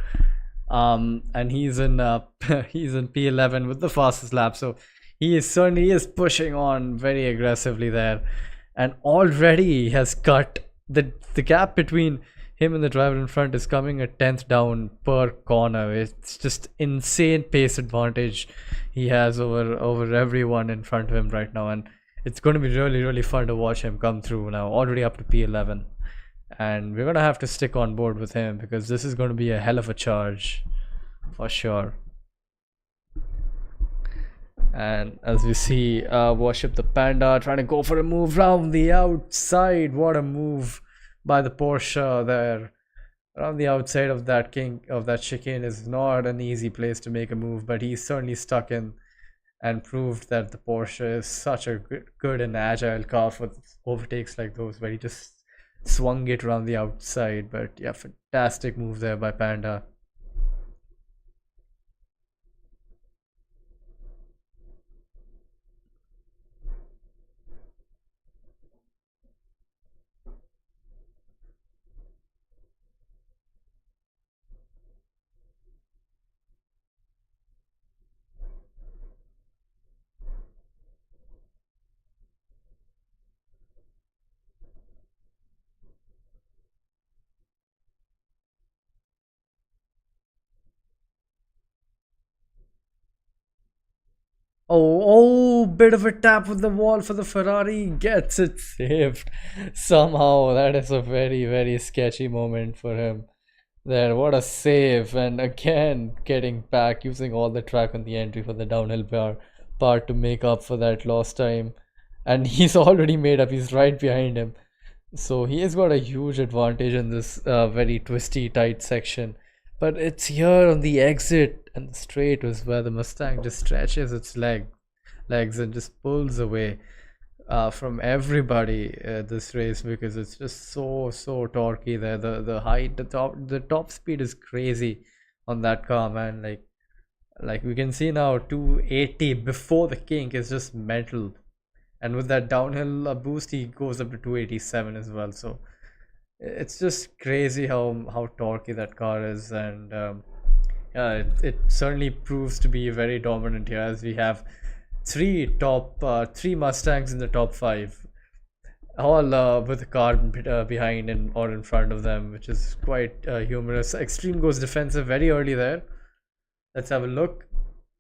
And he's in he's in P11 with the fastest lap, so he is certainly is pushing on very aggressively there, and already has cut the gap between him and the driver in front is coming a tenth down per corner. It's just insane pace advantage he has over everyone in front of him right now, and It's going to be really, really fun to watch him come through now, already up to P11. And we're going to have to stick on board with him because this is going to be a hell of a charge for sure. And as we see, Worship the Panda trying to go for a move round the outside. What a move by the Porsche there. Around the outside of that chicane is not an easy place to make a move, but he's certainly stuck in and proved that the Porsche is such a good and agile car for overtakes like those, where he just swung it around the outside. But yeah, fantastic move there by Panda. Oh, bit of a tap with the wall for the Ferrari. Gets it saved somehow. That is a very, very sketchy moment for him there. What a save. And again, getting back, using all the track on the entry for the downhill part to make up for that lost time. And he's already made up. He's right behind him. So he has got a huge advantage in this very twisty, tight section. But it's here on the exit and the straight is where the Mustang just stretches its legs and just pulls away from everybody this race, because it's just so torquey there. The height, the top speed is crazy on that car, man. Like we can see now, 280 before the kink is just mental, and with that downhill boost he goes up to 287 as well. So it's just crazy how torquey that car is. And yeah, it certainly proves to be very dominant here, as we have three Mustangs in the top 5, all with the car behind and or in front of them, which is quite humorous. Extreme goes defensive very early there. Let's have a look.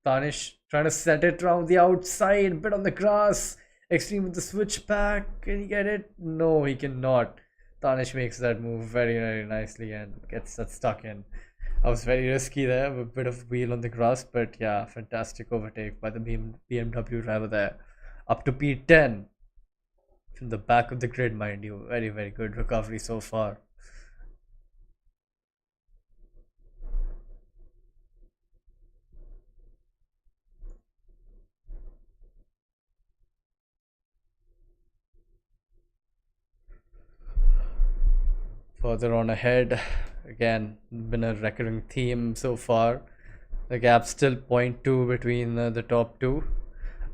Tanish trying to set it around the outside, bit on the grass. Extreme with the switchback. Can he get it? No, he cannot. Tanish makes that move very, very nicely and gets that stuck in. I was very risky there, with a bit of wheel on the grass, but yeah, fantastic overtake by the BMW driver there. Up to P10 from the back of the grid, mind you. Very, very good recovery so far. Further on ahead, again, been a recurring theme so far. The gap still 0.2 between the top two.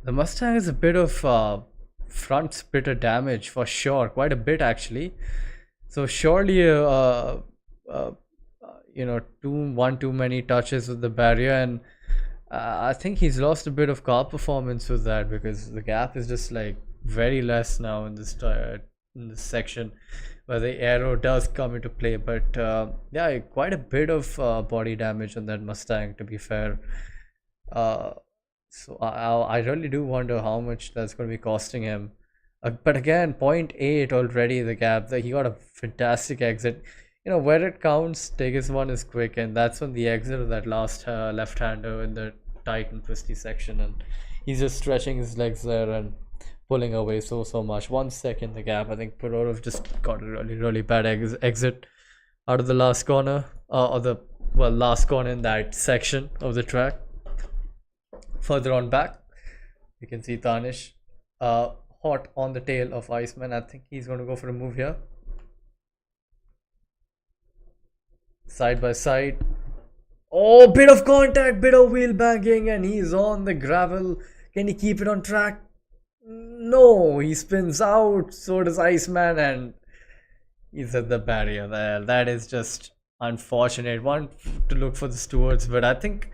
The Mustang is a bit of front splitter damage for sure, quite a bit actually. So surely, one too many touches with the barrier, and I think he's lost a bit of car performance with that, because the gap is just like very less now in this section where the aero does come into play. But yeah, quite a bit of body damage on that Mustang, to be fair. So I really do wonder how much that's going to be costing him. But again, 0.8 already the gap. He got a fantastic exit. Where it counts, Tegas one is quick, and that's on the exit of that last left-hander in the tight and twisty section, and he's just stretching his legs there and pulling away so much. 1 second the gap. I think Perorov just got a really bad exit out of the last corner, last corner in that section of the track. Further on back, you can see Tanish hot on the tail of Iceman. I think he's going to go for a move here. Side by side. Oh, bit of contact, bit of wheel banging, and he's on the gravel. Can he keep it on track? No, he spins out. So does Iceman, and he's at the barrier there. That is just unfortunate. One to look for the stewards, but I think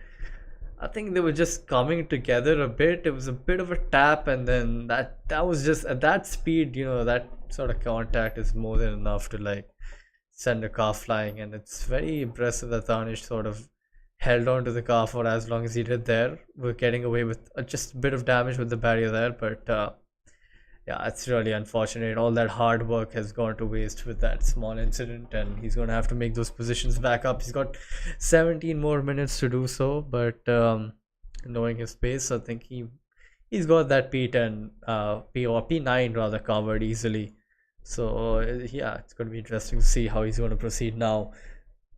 they were just coming together a bit. It was a bit of a tap, and then that was just at that speed. That sort of contact is more than enough to send a car flying, and it's very impressive that Tanish sort of held on to the car for as long as he did there. We're getting away with just a bit of damage with the barrier there, but yeah, it's really unfortunate. All that hard work has gone to waste with that small incident, and he's going to have to make those positions back up. He's got 17 more minutes to do so, but knowing his pace, I think he's got that P10, P or P9 rather covered easily. So yeah, it's going to be interesting to see how he's going to proceed now.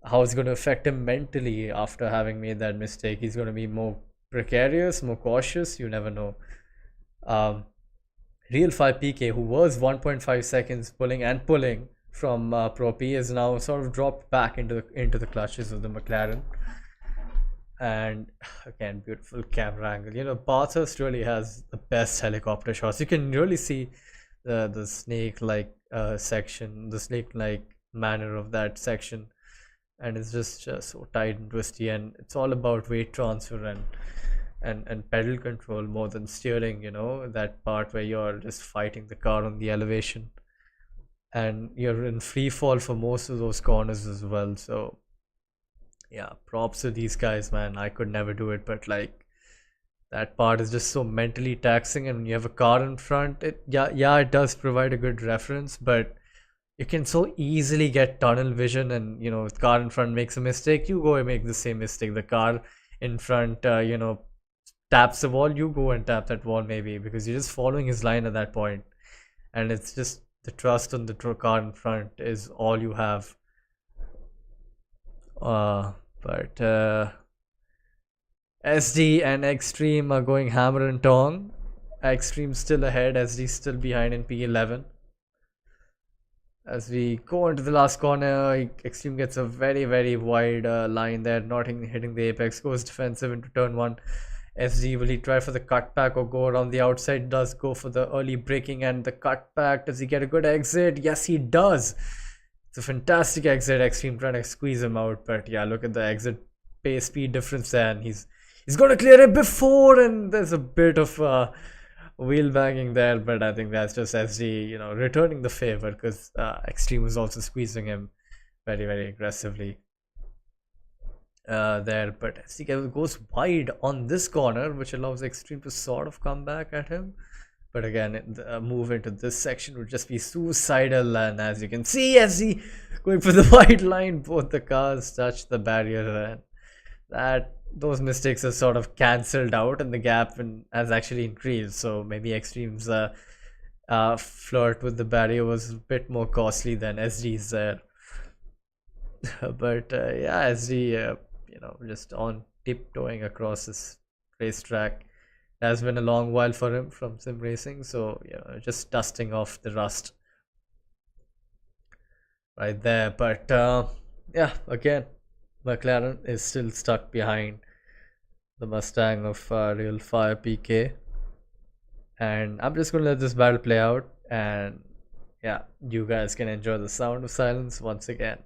How it's going to affect him mentally after having made that mistake. He's going to be more precarious, more cautious. You never know. Um, Real 5 PK, who was 1.5 seconds pulling from Pro P, is now sort of dropped back into the clutches of the McLaren. And again, beautiful camera angle. You know, Bathurst really has the best helicopter shots. You can really see the snake-like section, the snake-like manner of that section, and it's just so tight and twisty. And it's all about weight transfer and pedal control more than steering, you know, that part where you're just fighting the car on the elevation, and you're in free fall for most of those corners as well. So yeah, props to these guys, man. I could never do it, but like that part is just so mentally taxing, and when you have a car in front, it does provide a good reference, but you can so easily get tunnel vision, and you know, if the car in front makes a mistake, you go and make the same mistake. The car in front taps the wall, you go and tap that wall maybe, because you're just following his line at that point. And it's just the trust on the car in front is all you have. But SD and Extreme are going hammer and tong. Extreme still ahead, SD still behind in P11. As we go into the last corner, Extreme gets a very, very wide line there, not hitting the apex, goes defensive into turn 1. SD, will he try for the cutback or go around the outside? Does go for the early braking and the cutback. Does he get a good exit? Yes, he does. It's a fantastic exit. Extreme trying to squeeze him out, but yeah, look at the exit pace speed difference there, and he's going to clear it before, and there's a bit of wheel banging there, but I think that's just SD, you know, returning the favor, because Extreme was also squeezing him very, very aggressively there. But SD goes wide on this corner, which allows Extreme to sort of come back at him. But again, the move into this section would just be suicidal, and as you can see, SD going for the white line, both the cars touch the barrier, and those mistakes are sort of cancelled out, and the gap has actually increased. So maybe Extreme's flirt with the barrier was a bit more costly than SD's there. But yeah, SD, you know, just on tiptoeing across this racetrack. It has been a long while for him from sim racing, so you know, just dusting off the rust right there. But yeah, again, McLaren is still stuck behind the Mustang of Real Fire PK, and I'm just gonna let this battle play out, and yeah, you guys can enjoy the sound of silence once again.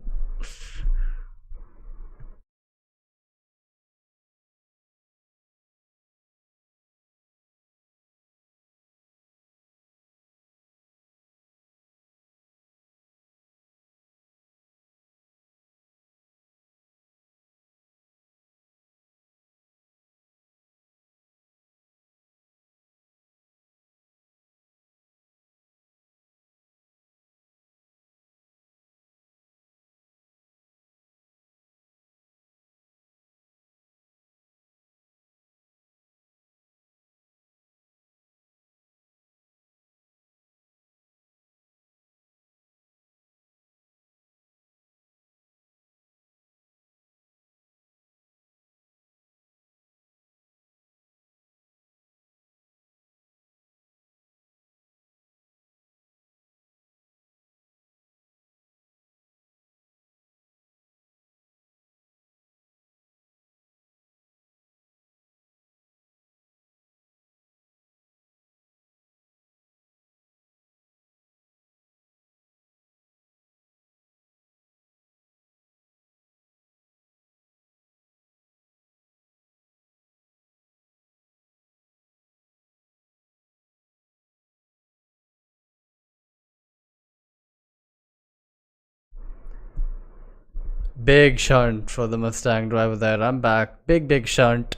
Big shunt for the Mustang driver there. I'm back. Big shunt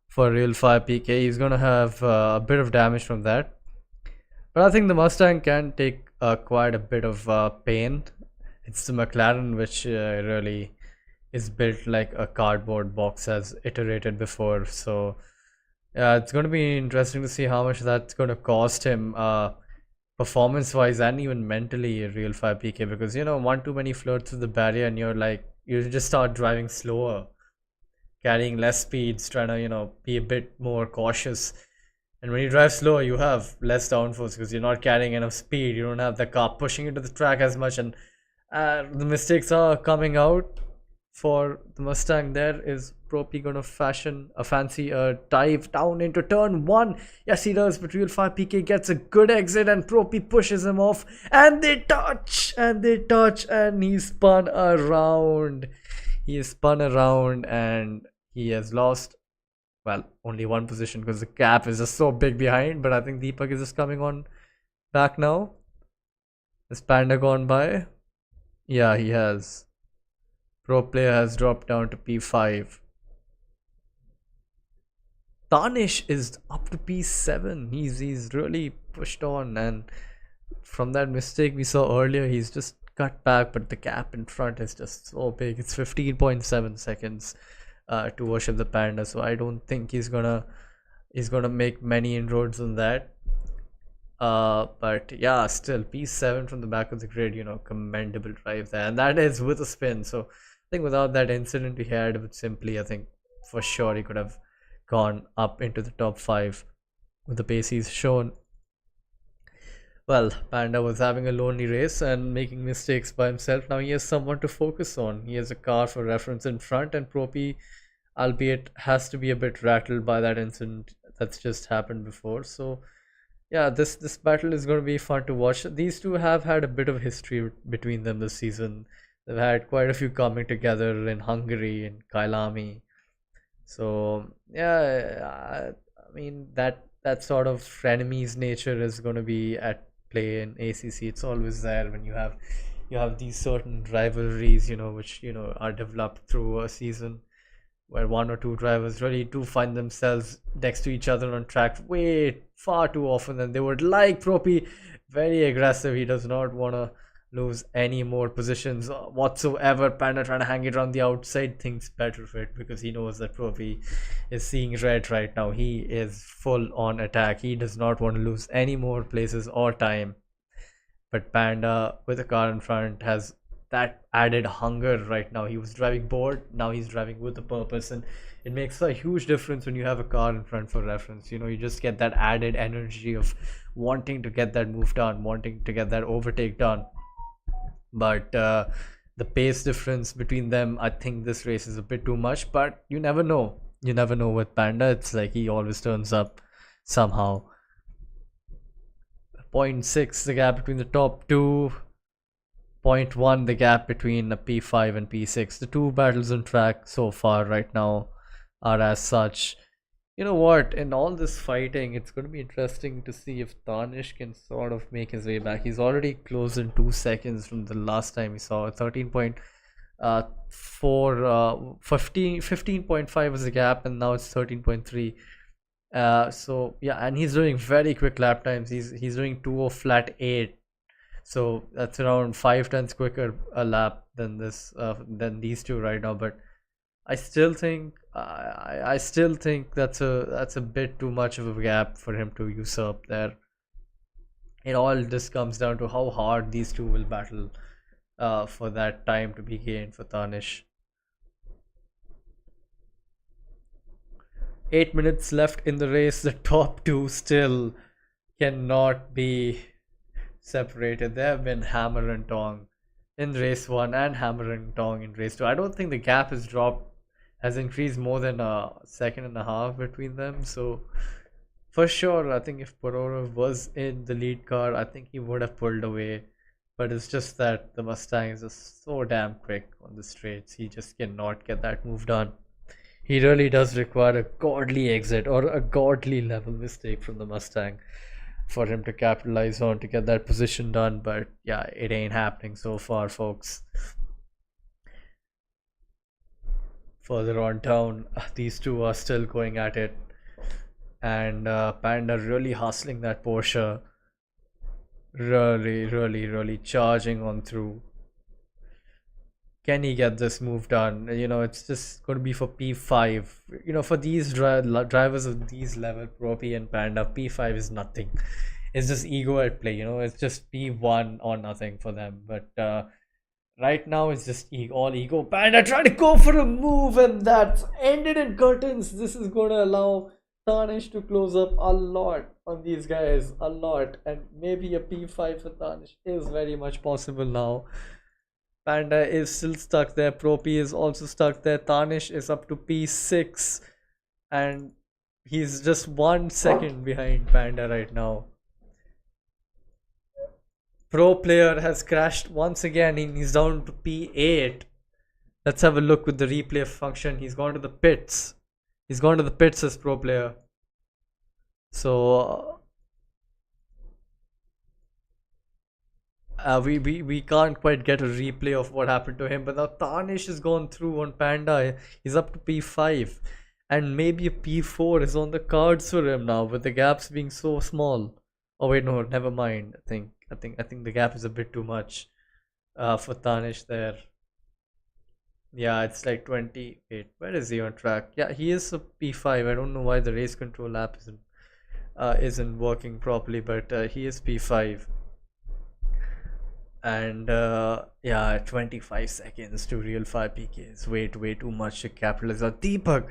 for Real 5 PK. He's gonna have a bit of damage from that. But I think the Mustang can take quite a bit of pain. It's the McLaren which really is built like a cardboard box, as iterated before. So yeah, it's going to be interesting to see how much that's going to cost him performance wise and even mentally in real 5 PK, because one too many flirts with the barrier and you just start driving slower, carrying less speeds, trying to be a bit more cautious. And when you drive slower, you have less downforce because you're not carrying enough speed. You don't have the car pushing into the track as much, and the mistakes are coming out for the Mustang. There is Propi gonna fashion a fancy dive down into turn 1. Yes, he does, but Real 5 PK gets a good exit and Propi pushes him off, and they touch, and he's spun around. He is spun around and he has lost, well, only one position because the gap is just so big behind. But I think Deepak is just coming on back now. Has Panda gone by? Yeah, he has. Pro player has dropped down to P5. Tanish is up to P7. He's really pushed on, and from that mistake we saw earlier, he's just cut back, but the gap in front is just so big. It's 15.7 seconds to worship the Panda, so I don't think he's gonna make many inroads on that. But yeah, still P7 from the back of the grid, commendable drive there, and that is with a spin. So I think without that incident we had with Simply, I think for sure he could have gone up into the top 5 with the pace he's shown. Well, Panda was having a lonely race and making mistakes by himself. Now he has someone to focus on. He has a car for reference in front, and Propi, albeit, has to be a bit rattled by that incident that's just happened before. So yeah, this battle is going to be fun to watch. These two have had a bit of history between them this season. They've had quite a few coming together in Hungary and Kailami. So yeah, I mean that sort of frenemies nature is going to be at play in ACC. It's always there when you have these certain rivalries, which are developed through a season, where one or two drivers really do find themselves next to each other on track way far too often than they would like. Propi, very aggressive. He does not want to lose any more positions whatsoever. Panda trying to hang it around the outside, thinks better of it because he knows that Propi is seeing red right now. He is full on attack. He does not want to lose any more places or time. But Panda, with a car in front, has that added hunger right now. He was driving bored, now he's driving with a purpose, and it makes a huge difference when you have a car in front for reference. You just get that added energy of wanting to get that move done, wanting to get that overtake done. But the pace difference between them, I think this race is a bit too much, but you never know with Panda. It's like he always turns up somehow. 0.6 the gap between the top two, 0.1 the gap between a P5 and P6. The two battles on track so far right now are as such. You know what, in all this fighting, it's going to be interesting to see if Tanish can sort of make his way back. He's already closed in 2 seconds from the last time we saw 13.4, 15.5 was the gap, and now it's 13.3. So yeah, and he's doing very quick lap times. He's doing 2 flat 8, so that's around 5 tenths quicker a lap than these two right now. But I still think that's a bit too much of a gap for him to usurp there. It all just comes down to how hard these two will battle for that time to be gained for Tanish. 8 minutes left in the race. The top two still cannot be separated. They have been hammer and tong in race 1 and hammer and tong in race 2. I don't think the gap has increased more than a second and a half between them. So for sure, I think if Pororov was in the lead car, I think he would have pulled away. But it's just that the Mustang is just so damn quick on the straights. He just cannot get that move done. He really does require a godly exit or a godly level mistake from the Mustang for him to capitalize on to get that position done. But yeah, it ain't happening so far, folks. Further on down, these two are still going at it, and Panda really hustling that Porsche. really charging on through. Can he get this move done? It's just going to be for P5. For these drivers of these level, Pro P and Panda, P5 is nothing. It's just ego at play. It's just P1 or nothing for them. But right now, it's just all ego. Panda trying to go for a move, and that's ended in curtains. This is going to allow Tarnish to close up a lot on these guys, a lot. And maybe a P5 for Tarnish is very much possible now. Panda is still stuck there. Pro P is also stuck there. Tarnish is up to P6. And he's just 1 second behind Panda right now. Pro player has crashed once again and he's down to P8. Let's have a look with the replay function. He's gone to the pits. He's gone to the pits as pro player. So we can't quite get a replay of what happened to him, but now Tarnish has gone through on Panda. He's up to P5, and maybe a P4 is on the cards for him now, with the gaps being so small. Oh wait, no, never mind. I think the gap is a bit too much for Tarnish there. Yeah, it's like 20. Wait, where is he on track? Yeah, he is a P5. I don't know why the race control app isn't working properly, but he is P5. And yeah, 25 seconds to real 5 PKs. Way too much to capitalize on. Deepak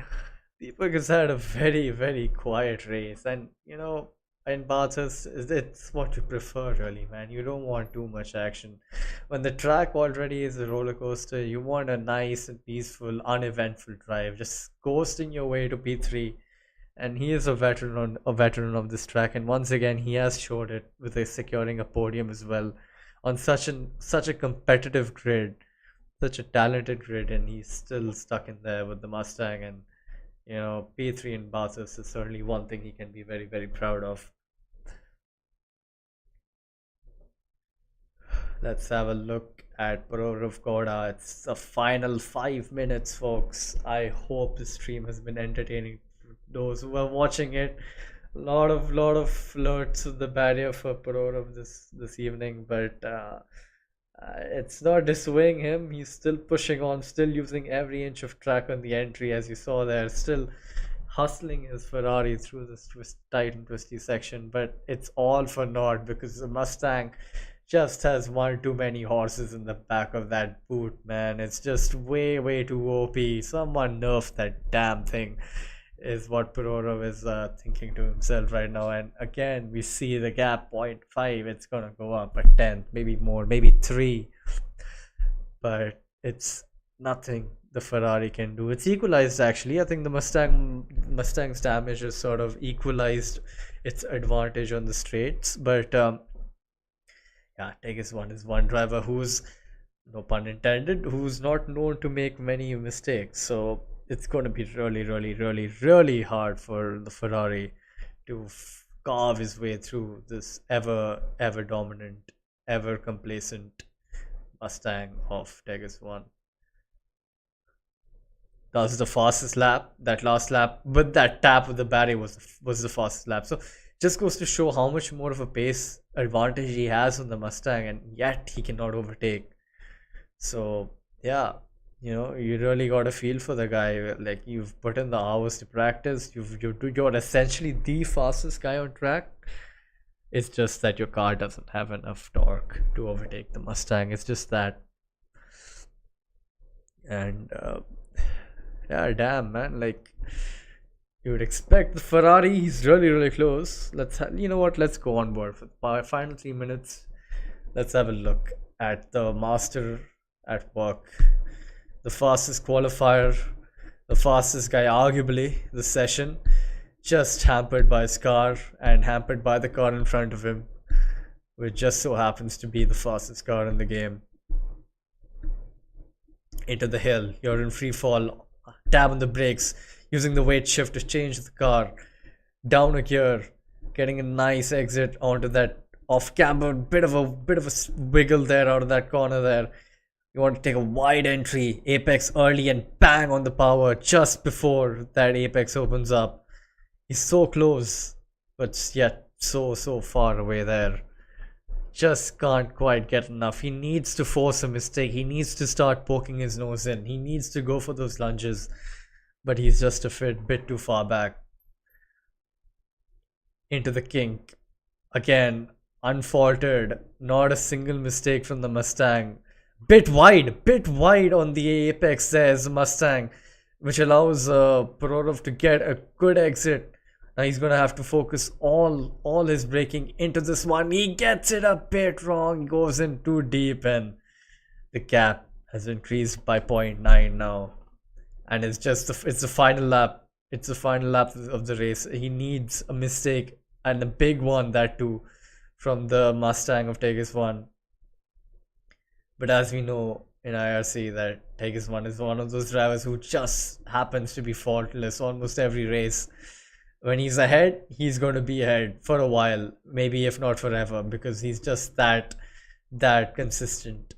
has had a very quiet race, and in Bathurst, it's what you prefer, really, man. You don't want too much action. When the track already is a roller coaster, you want a nice and peaceful, uneventful drive, just coasting your way to P3. And he is a veteran of this track, and once again, he has showed it with securing a podium as well on such a competitive grid, such a talented grid, and he's still stuck in there with the Mustang. And P3 in Bathurst is certainly one thing he can be very proud of. Let's have a look at Prorov Gowda. It's a final 5 minutes, folks. I hope the stream has been entertaining for those who are watching it. A lot of flirts with the barrier for Prorov this evening, but it's not dissuading him. He's still pushing on, still using every inch of track on the entry, as you saw there, still hustling his Ferrari through this tight and twisty section. But it's all for naught, because the Mustang just has one too many horses in the back of that boot, man. It's just way too OP. Someone nerf that damn thing, is what Prorov is thinking to himself right now. And again, we see the gap 0.5. It's gonna go up a 10th, maybe more, maybe 3, but it's nothing the Ferrari can do. It's equalized, actually. I think the Mustang's damage has sort of equalized its advantage on the straights. But yeah, Tegas1 is one driver who's, no pun intended, who's not known to make many mistakes. So it's going to be really hard for the Ferrari to carve his way through this ever dominant, ever complacent Mustang of Tegas1. That was the fastest lap. That last lap with that tap of the barrier was the fastest lap. So just goes to show how much more of a pace advantage he has on the Mustang, and yet he cannot overtake. So yeah, you really got a feel for the guy. Like, you've put in the hours to practice. You're essentially the fastest guy on track. It's just that your car doesn't have enough torque to overtake the Mustang. It's just that. And yeah, damn, man. Like, you would expect the Ferrari. He's really close. Let's go on board for the final 3 minutes. Let's have a look at the master at work. The fastest qualifier, the fastest guy arguably this session, just hampered by his car and hampered by the car in front of him, which just so happens to be the fastest car in the game. Into the hill, you're in free fall, tab on the brakes, using the weight shift to change the car, down a gear, getting a nice exit onto that off camber, bit of a wiggle there out of that corner there. You want to take a wide entry, apex early, and bang on the power just before that apex opens up. He's so close, but yet so far away there. just can't quite get enough. He needs to force a mistake. He needs to start poking his nose in. He needs to go for those lunges. But he's just a bit too far back. Into the kink. Again, unfaltered. Not a single mistake from the Mustang. Bit wide on the apex there's the Mustang, which allows Perorov to get a good exit. Now he's gonna have to focus all his braking into this one. He gets it a bit wrong, goes in too deep, and the gap has increased by 0.9 now. And it's the final lap. It's the final lap of the race. He needs a mistake, and a big one, that too, from the Mustang of Tegas 1. But as we know in IRC, that Tegas 1 is one of those drivers who just happens to be faultless almost every race. When he's ahead, he's going to be ahead for a while, maybe if not forever, because he's just that consistent.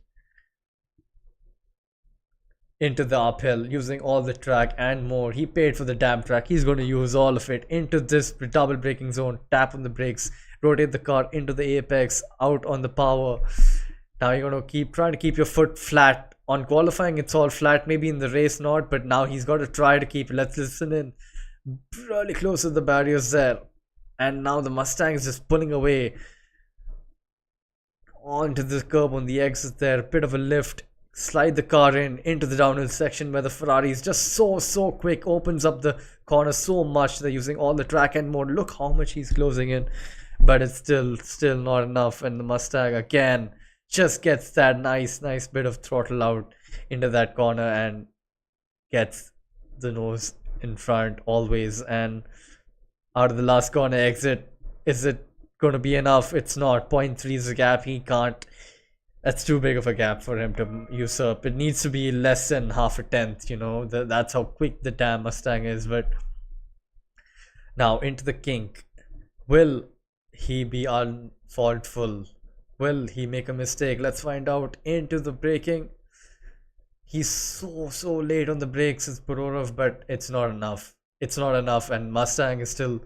Into the uphill, using all the track and more. He paid for the damn track. He's going to use all of it into this double braking zone. Tap on the brakes, rotate the car into the apex, out on the power. Now you're going to trying to keep your foot flat. On qualifying, it's all flat. Maybe in the race not, but now he's got to try to keep it. Let's listen in. Really close to the barriers there. And now the Mustang is just pulling away onto the curb on the exit there. A bit of a lift. Slide the car into the downhill section where the Ferrari is just so quick. Opens up the corner so much. They're using all the track and more. Look how much he's closing in. But it's still not enough. And the Mustang again just gets that nice bit of throttle out into that corner and gets the nose in front always. And out of the last corner exit, is it going to be enough? It's not. 0.3 is the gap. He can't. That's too big of a gap for him to usurp. It needs to be less than half a tenth, you know. That's how quick the damn Mustang is. But now into the kink. Will he be unfaultful? Will he make a mistake? Let's find out. Into the braking. He's so late on the brakes, it's Perorov, but it's not enough. It's not enough, and Mustang is still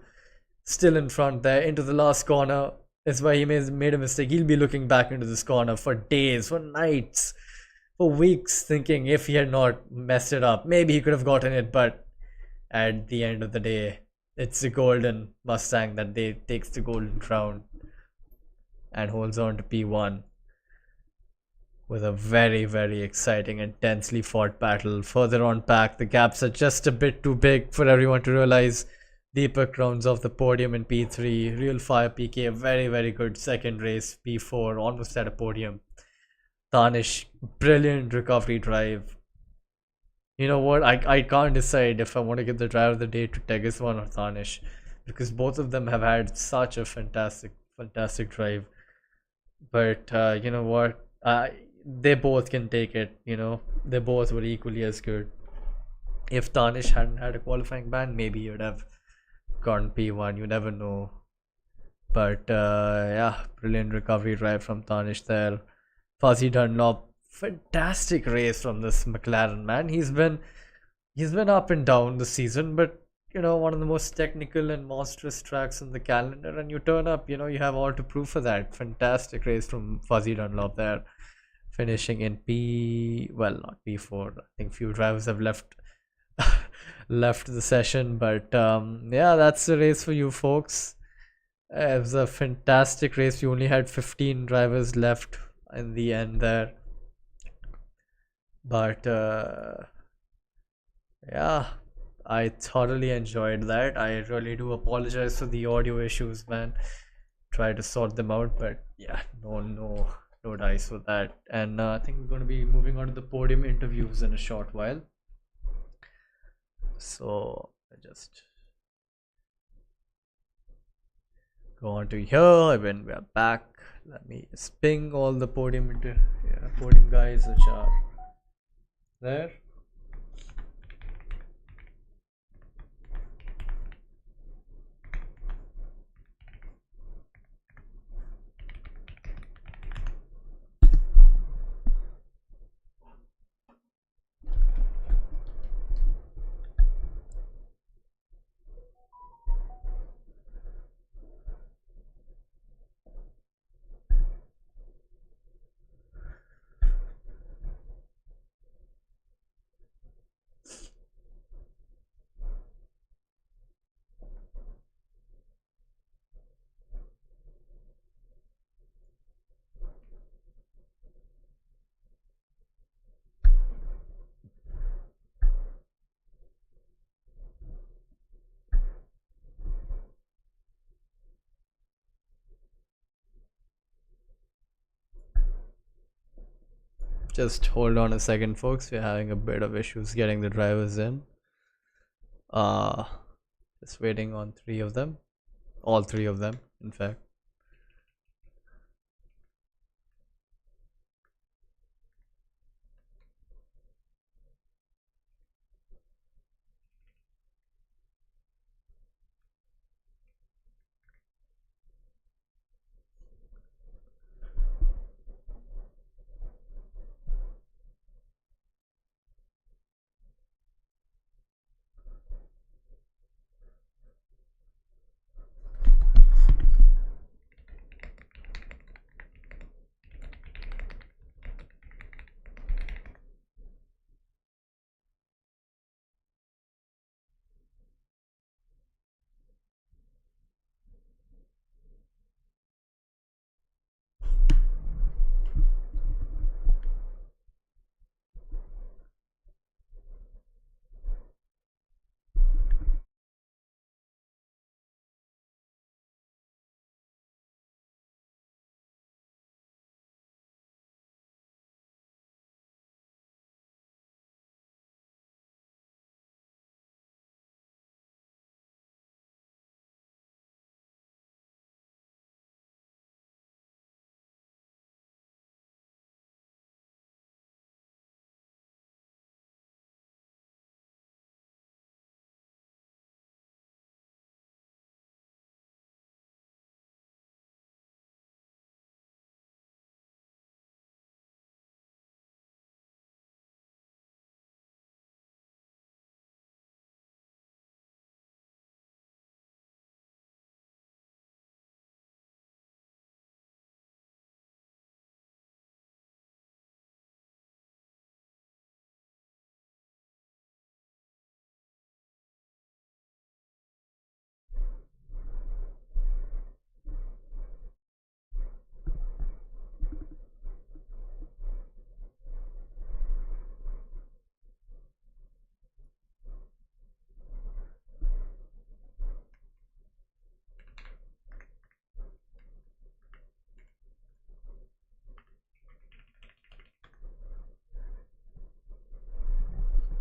in front there. Into the last corner is where he made a mistake. He'll be looking back into this corner for days, for nights, for weeks, thinking if he had not messed it up, maybe he could have gotten it. But at the end of the day, it's the golden Mustang that takes the golden crown and holds on to P1 with a very exciting, intensely fought battle. Further on back, the gaps are just a bit too big for everyone to realize. Deepak rounds off the podium in P3. Real Fire PK, a very good second race. P4, almost at a podium. Tanish, brilliant recovery drive. You know what? I can't decide if I want to give the driver of the day to Tegas 1 or Tanish, because both of them have had such a fantastic drive. But you know what? They both can take it. You know, they both were equally as good. If Tanish hadn't had a qualifying ban, maybe he would have gone P1. You never know. But yeah, brilliant recovery drive from Tanish there. Fuzzy Dunlop, fantastic race from this McLaren, man. He's been up and down this season, but you know, one of the most technical and monstrous tracks in the calendar, and you turn up, you know, you have all to prove for that. Fantastic race from Fuzzy Dunlop there, finishing in not P4. I think few drivers have left the session, but yeah, that's the race for you folks. It was a fantastic race. We only had 15 drivers left in the end there, but yeah, I thoroughly enjoyed that. I really do apologize for the audio issues, man. Try to sort them out, but yeah, no dice for that. And I think we're going to be moving on to the podium interviews in a short while. So I just go on to here. When we are back, let me just ping all the podium guys which are there. Just hold on a second, folks. We're having a bit of issues getting the drivers in. Uh, just waiting on three of them. All three of them, in fact.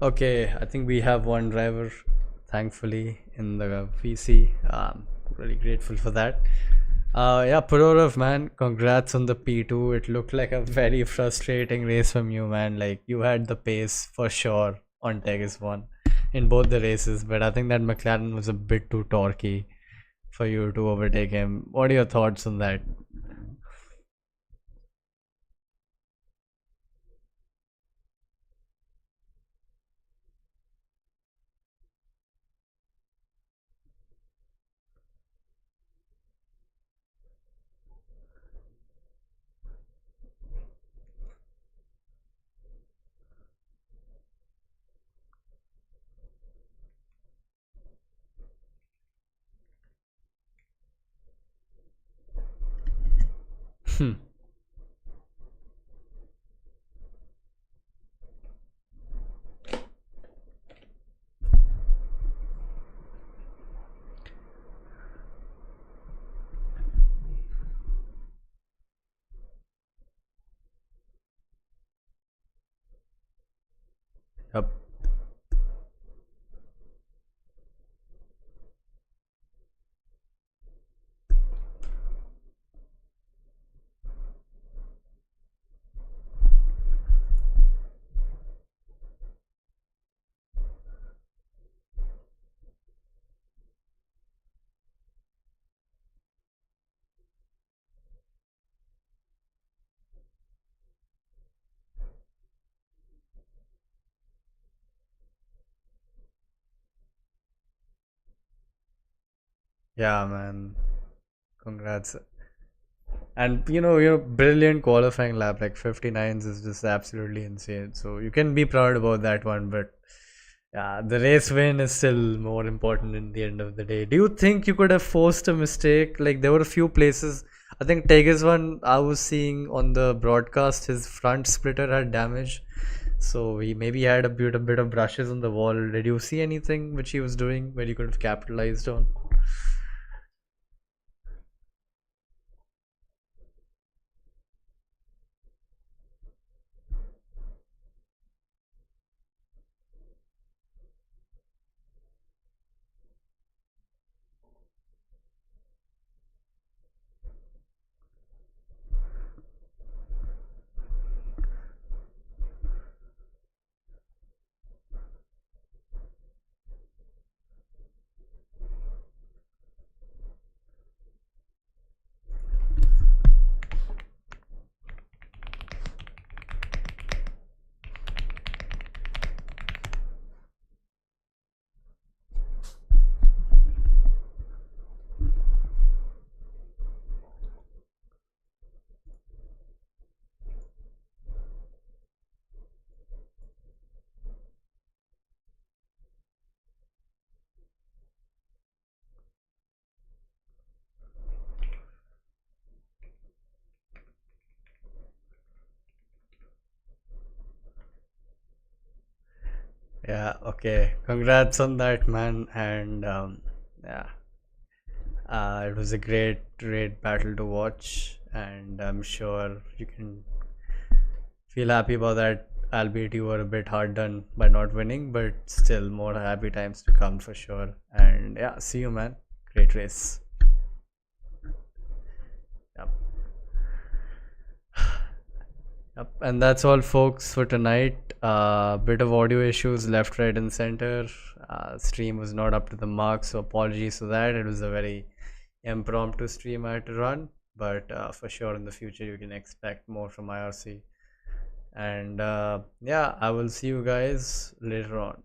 Okay, I think we have one driver, thankfully, in the PC. Really grateful for that. Yeah, Purorov, man, congrats on the P2. It looked like a very frustrating race from you, man. Like, you had the pace for sure on Tegas 1 in both the races, but I think that McLaren was a bit too torquey for you to overtake him. What are your thoughts on that? Hmm. Yep. Yeah, man. Congrats. And brilliant qualifying lap, like 59s is just absolutely insane. So you can be proud about that one, but yeah, the race win is still more important in the end of the day. Do you think you could have forced a mistake? Like there were a few places. I think Tegas one I was seeing on the broadcast, his front splitter had damage. So he maybe had a bit of brushes on the wall. Did you see anything which he was doing where you could have capitalized on? Yeah, okay. Congrats on that, man. And yeah, it was a great battle to watch, and I'm sure you can feel happy about that. Albeit you were a bit hard done by not winning, but still more happy times to come for sure. And yeah, see you, man. Great race. Yep. Yep. And that's all, folks, for tonight. Bit of audio issues left, right, and center. Stream was not up to the mark, so apologies for that. It was a very impromptu stream I had to run, but for sure in the future you can expect more from IRC. And yeah, I will see you guys later on.